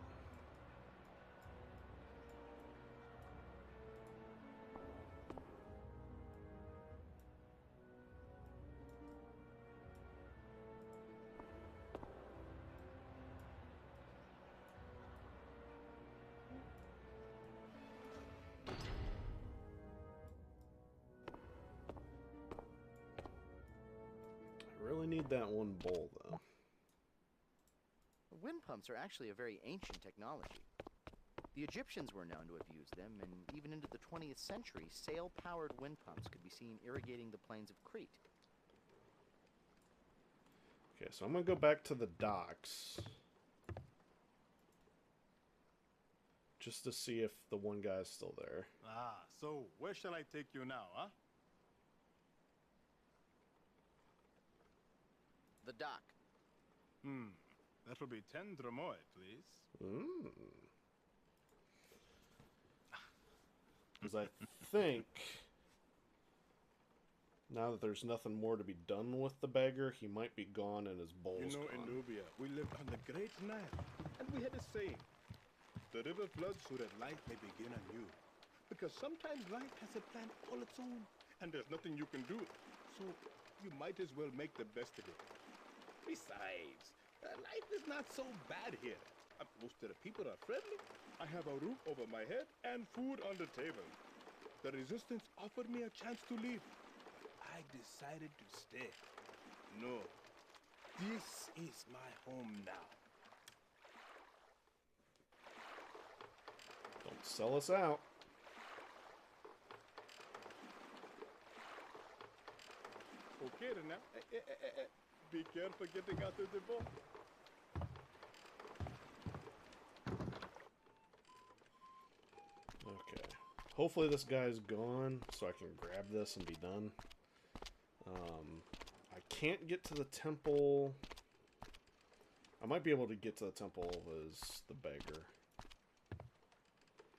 I really need that one bowl, though. Wind pumps are actually a very ancient technology. The Egyptians were known to have used them, and even into the 20th century, sail-powered wind pumps could be seen irrigating the plains of Crete. Okay, so I'm gonna go back to the docks. Just to see if the one guy's still there. Ah, so where shall I take you now, huh? The dock. That will be 10 dromoi, please. Because I think... now that there's nothing more to be done with the beggar, he might be gone and his bowl's You know, gone. in Nubia, we lived on the Great Nile, and we had a saying. The river floods so that life may begin anew. Because sometimes life has a plan all its own, and there's nothing you can do. So you might as well make the best of it. Besides, life is not so bad here. Most of the people are friendly. I have a roof over my head and food on the table. The resistance offered me a chance to leave, but I decided to stay. No, this is my home now. Don't sell us out. Okay, then now. Be careful getting out of the boat. Okay. Hopefully this guy's gone so I can grab this and be done. I can't get to the temple. I might be able to get to the temple as the beggar.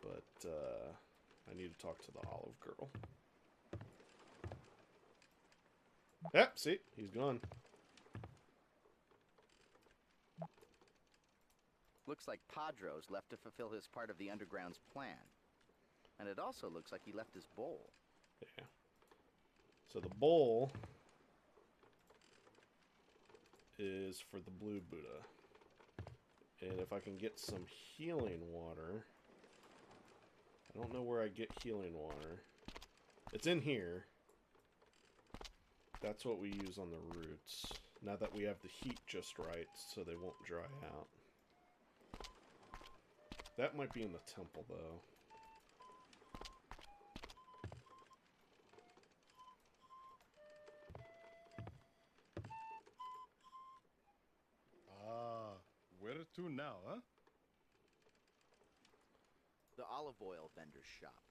But I need to talk to the olive girl. Yep, see? He's gone. Looks like Padro's left to fulfill his part of the Underground's plan. And it also looks like he left his bowl. Yeah. So the bowl is for the blue Buddha. And if I can get some healing water... I don't know where I get healing water. It's in here. That's what we use on the roots. Now that we have the heat just right so they won't dry out. That might be in the temple, though. Ah, where to now, huh? The olive oil vendor's shop.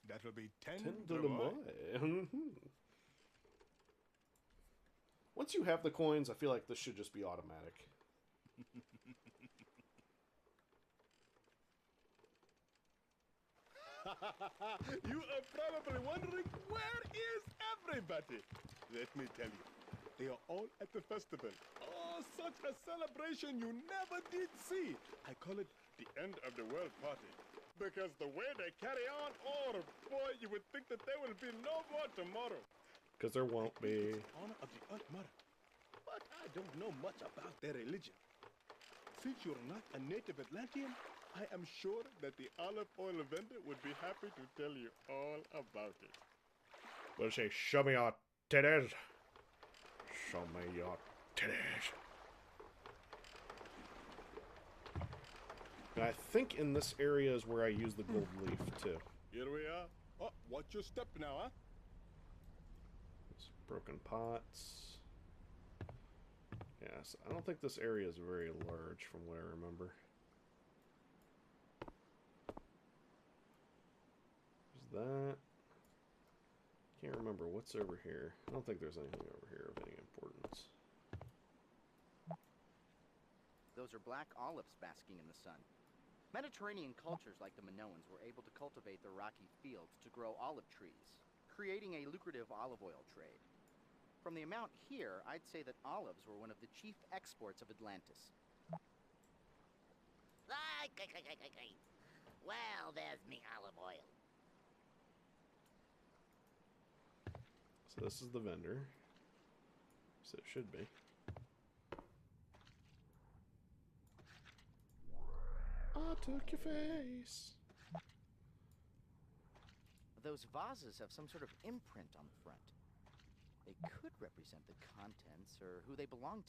That will be 10 dromoi. dromoi. Once you have the coins, I feel like this should just be automatic. You are probably wondering, where is everybody? Let me tell you, they are all at the festival. Oh, such a celebration you never did see. I call it the end of the world party. Because the way they carry on, oh boy, you would think that there will be no more tomorrow. Because there won't be. Honor of the Earth Mother. But I don't know much about their religion. Since you're not a native Atlantean, I am sure that the olive oil vendor would be happy to tell you all about it. What did I say? Show me your titties. Show me your titties. And I think in this area is where I use the gold leaf too. Here we are. Oh, watch your step now, huh? There's broken pots. Yes, I don't think this area is very large from what I remember. There's that. Can't remember what's over here. I don't think there's anything over here of any importance. Those are black olives basking in the sun. Mediterranean cultures like the Minoans were able to cultivate the rocky fields to grow olive trees, creating a lucrative olive oil trade. From the amount here, I'd say that olives were one of the chief exports of Atlantis. Well, there's me olive oil. So this is the vendor. So it should be. I took your face. Those vases have some sort of imprint on the front. They could represent the contents or who they belong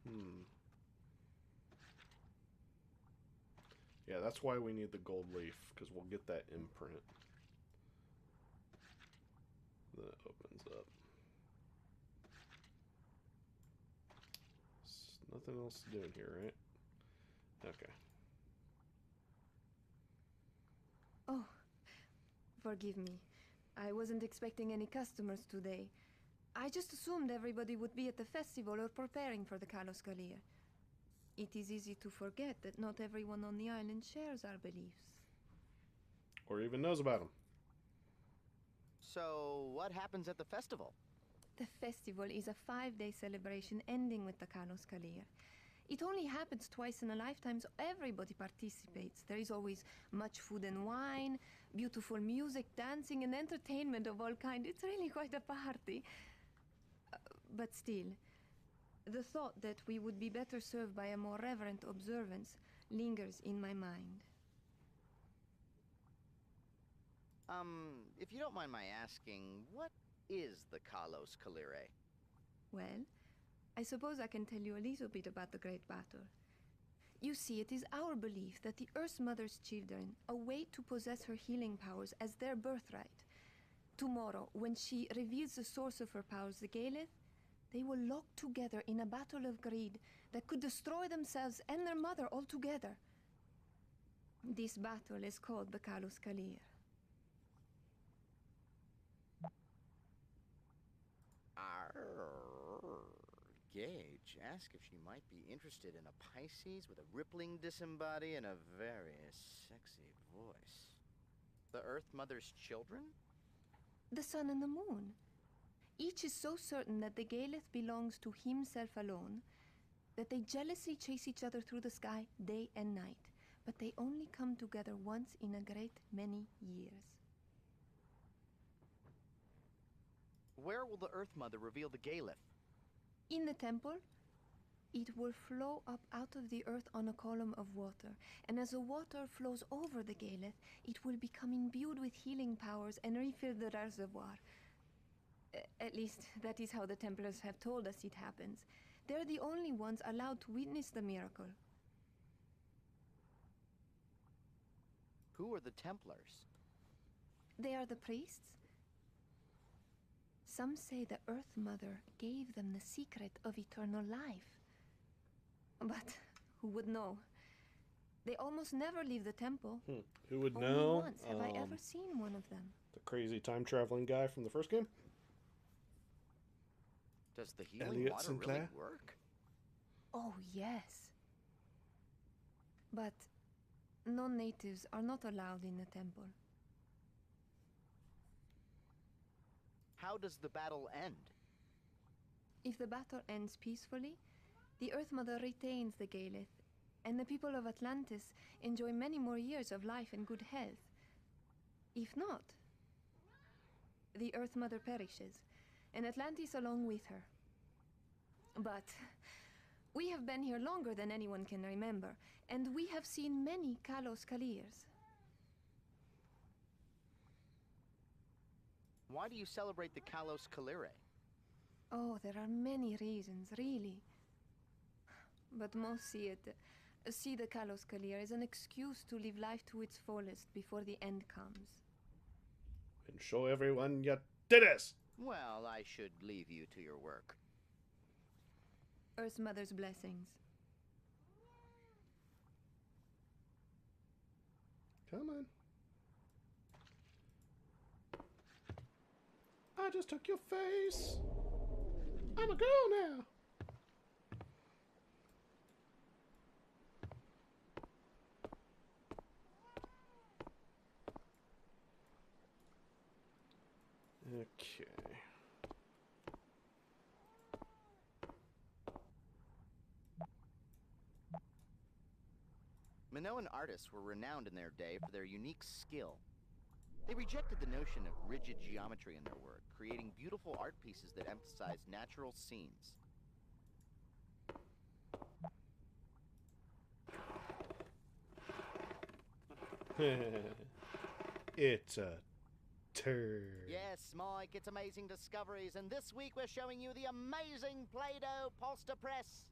to. Yeah, that's why we need the gold leaf, because we'll get that imprint. Then it opens up. There's nothing else to do in here, right? Okay. Oh, forgive me. I wasn't expecting any customers today. I just assumed everybody would be at the festival or preparing for the Kalos Kalir. It is easy to forget that not everyone on the island shares our beliefs. Or even knows about them. So, what happens at the festival? The festival is a 5-day celebration ending with the Kalos Kalir. It only happens twice in a lifetime, so everybody participates. There is always much food and wine, beautiful music, dancing, and entertainment of all kinds. It's really quite a party. But still, the thought that we would be better served by a more reverent observance lingers in my mind. If you don't mind my asking, what is the Kalos Kalire? Well, I suppose I can tell you a little bit about the Great Battle. You see, it is our belief that the Earth Mother's children await to possess her healing powers as their birthright. Tomorrow, when she reveals the source of her powers, the Galeth, they will lock together in a battle of greed that could destroy themselves and their mother altogether. This battle is called the Kalos Kalir. Gage, ask if she might be interested in a Pisces with a rippling disembody and a very sexy voice. The Earth Mother's children? The sun and the moon. Each is so certain that the Galeth belongs to himself alone that they jealously chase each other through the sky day and night, but they only come together once in a great many years. Where will the Earth Mother reveal the Galeth? In the temple, it will flow up out of the earth on a column of water, and as the water flows over the Galeth, it will become imbued with healing powers and refill the reservoir. At least, that is how the Templars have told us it happens. They're the only ones allowed to witness the miracle. Who are the Templars? They are the priests. Some say the Earth Mother gave them the secret of eternal life. But who would know? They almost never leave the temple. Who would Only know? once have I ever seen one of them. The crazy time-traveling guy from the first game? Does the healing Elliot water Sinclair? really work? Oh, yes. But non-natives are not allowed in the temple. How does the battle end? If the battle ends peacefully, the Earth Mother retains the Galeth, and the people of Atlantis enjoy many more years of life and good health. If not, the Earth Mother perishes, and Atlantis along with her. But we have been here longer than anyone can remember, and we have seen many Kalos Kalirs. Why do you celebrate the Kalos Kalire? Oh, there are many reasons, really. But most see the Kalos Kalir as an excuse to live life to its fullest before the end comes. And show everyone your titties! Well, I should leave you to your work. Earth Mother's blessings. Come on. I just took your face. I'm a girl now. Okay. Minoan artists were renowned in their day for their unique skill. They rejected the notion of rigid geometry in their work, creating beautiful art pieces that emphasize natural scenes. It's a turd. Yes, Mike, it's amazing discoveries, and this week we're showing you the amazing Play-Doh poster press.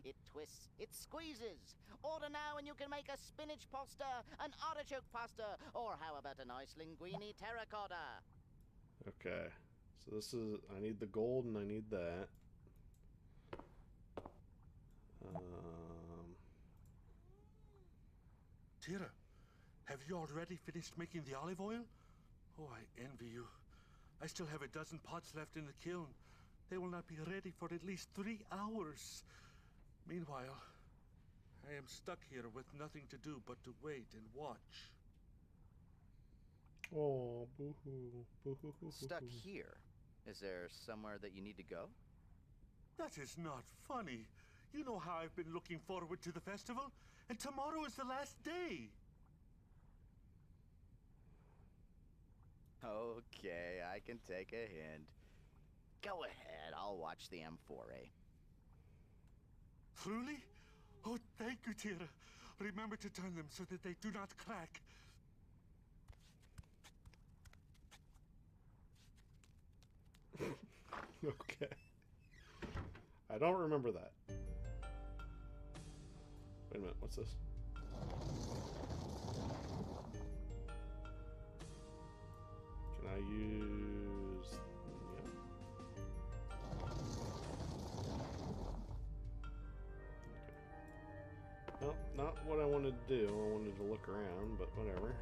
It twists, it squeezes. Order now and you can make a spinach poster, an artichoke poster, or how about a nice linguine terracotta? Okay, so this is, I need the gold and I need that. Tira, have you already finished making the olive oil? Oh, I envy you. I still have a dozen pots left in the kiln. They will not be ready for at least 3 hours. Meanwhile, I am stuck here with nothing to do but to wait and watch. Oh, boo-hoo, boo-hoo-hoo. Stuck here? Is there somewhere that you need to go? That is not funny. You know how I've been looking forward to the festival, and tomorrow is the last day. Okay, I can take a hint. Go ahead, I'll watch the amphore. Truly? Oh, thank you, Tira. Remember to turn them so that they do not crack. Okay. I don't remember that. Wait a minute, what's this? Can I use... Yep. Okay. Well, not what I wanted to do. I wanted to look around, but whatever.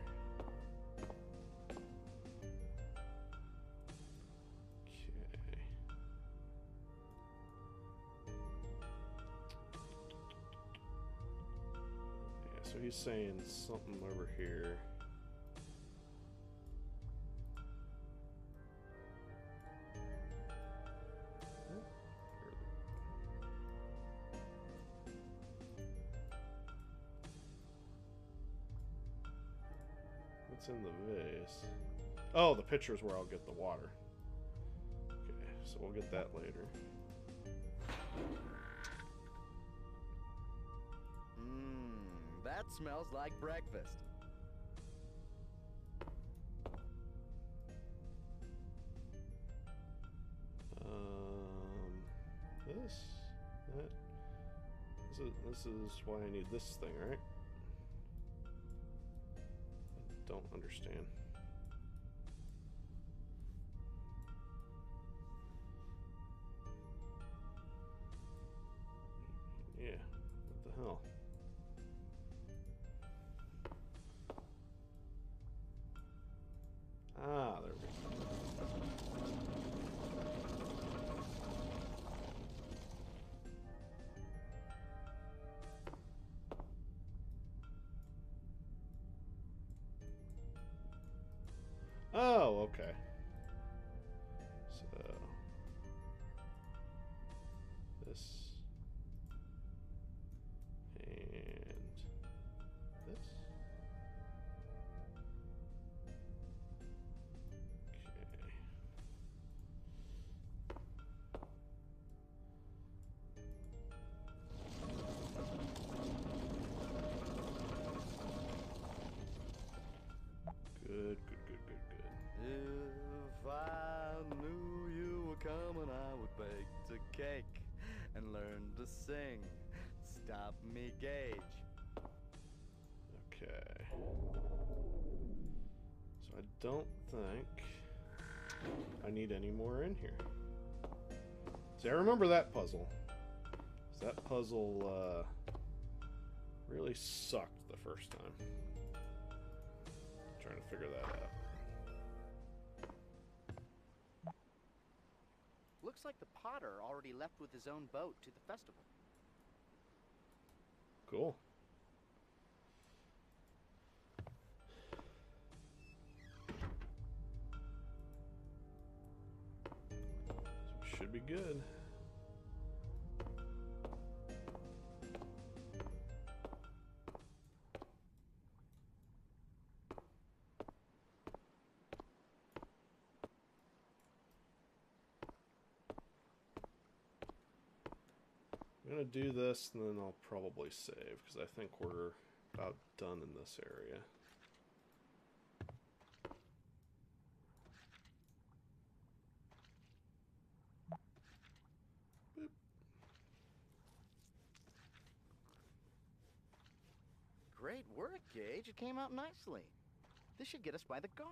So he's saying something over here. What's in the vase? Oh, the pitcher's where I'll get the water. Okay, so we'll get that later. That smells like breakfast. This is why I need this thing, right? I don't understand. Yeah, what the hell? Ah, there we go. Oh, okay. So this and this. Okay. Gage. Okay. So I don't think I need any more in here. See, I remember that puzzle. That puzzle really sucked the first time. Trying to figure that out. Looks like the potter already left with his own boat to the festival. Cool. So should be good. I'm gonna do this and then I'll probably save because I think we're about done in this area. Boop. Great work, Gage. It came out nicely. This should get us by the guard.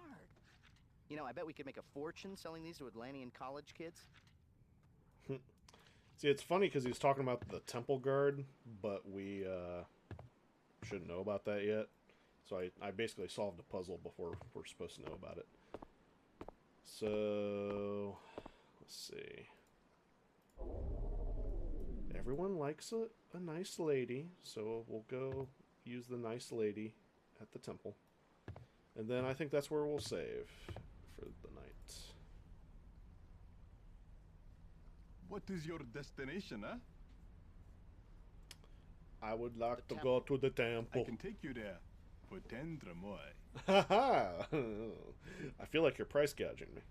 You know, I bet we could make a fortune selling these to Atlantean college kids. See, it's funny because he's talking about the temple guard, but we shouldn't know about that yet. So I basically solved a puzzle before we're supposed to know about it. So, let's see. Everyone likes a nice lady, so we'll go use the nice lady at the temple. And then I think that's where we'll save for the night. What is your destination, huh? I would like to go to the temple. I can take you there for 10 tremoy. Haha! I feel like you're price gouging me.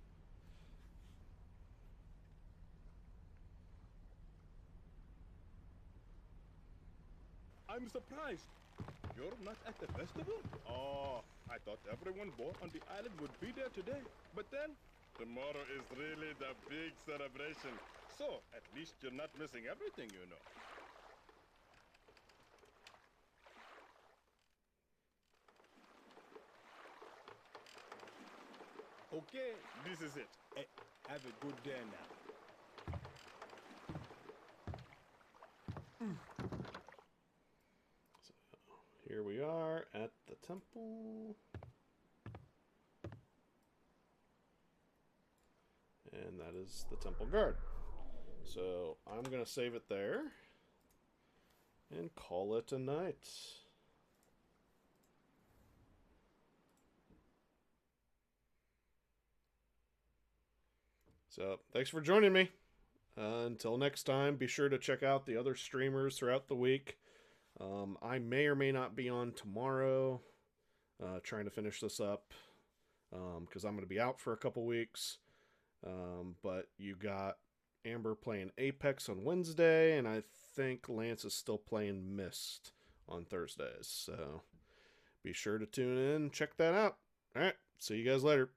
I'm surprised. You're not at the festival? Oh, I thought everyone born on the island would be there today. But then, tomorrow is really the big celebration. So, at least you're not missing everything, you know. Okay, this is it. Hey, have a good day now. So, here we are at the temple. And that is the temple guard. So I'm going to save it there and call it a night. So thanks for joining me. Until next time, be sure to check out the other streamers throughout the week. I may or may not be on tomorrow, trying to finish this up, because I'm going to be out for a couple weeks. But you got Amber playing Apex on Wednesday, and I think Lance is still playing Myst on Thursdays. So be sure to tune in, check that out. All right, see you guys later.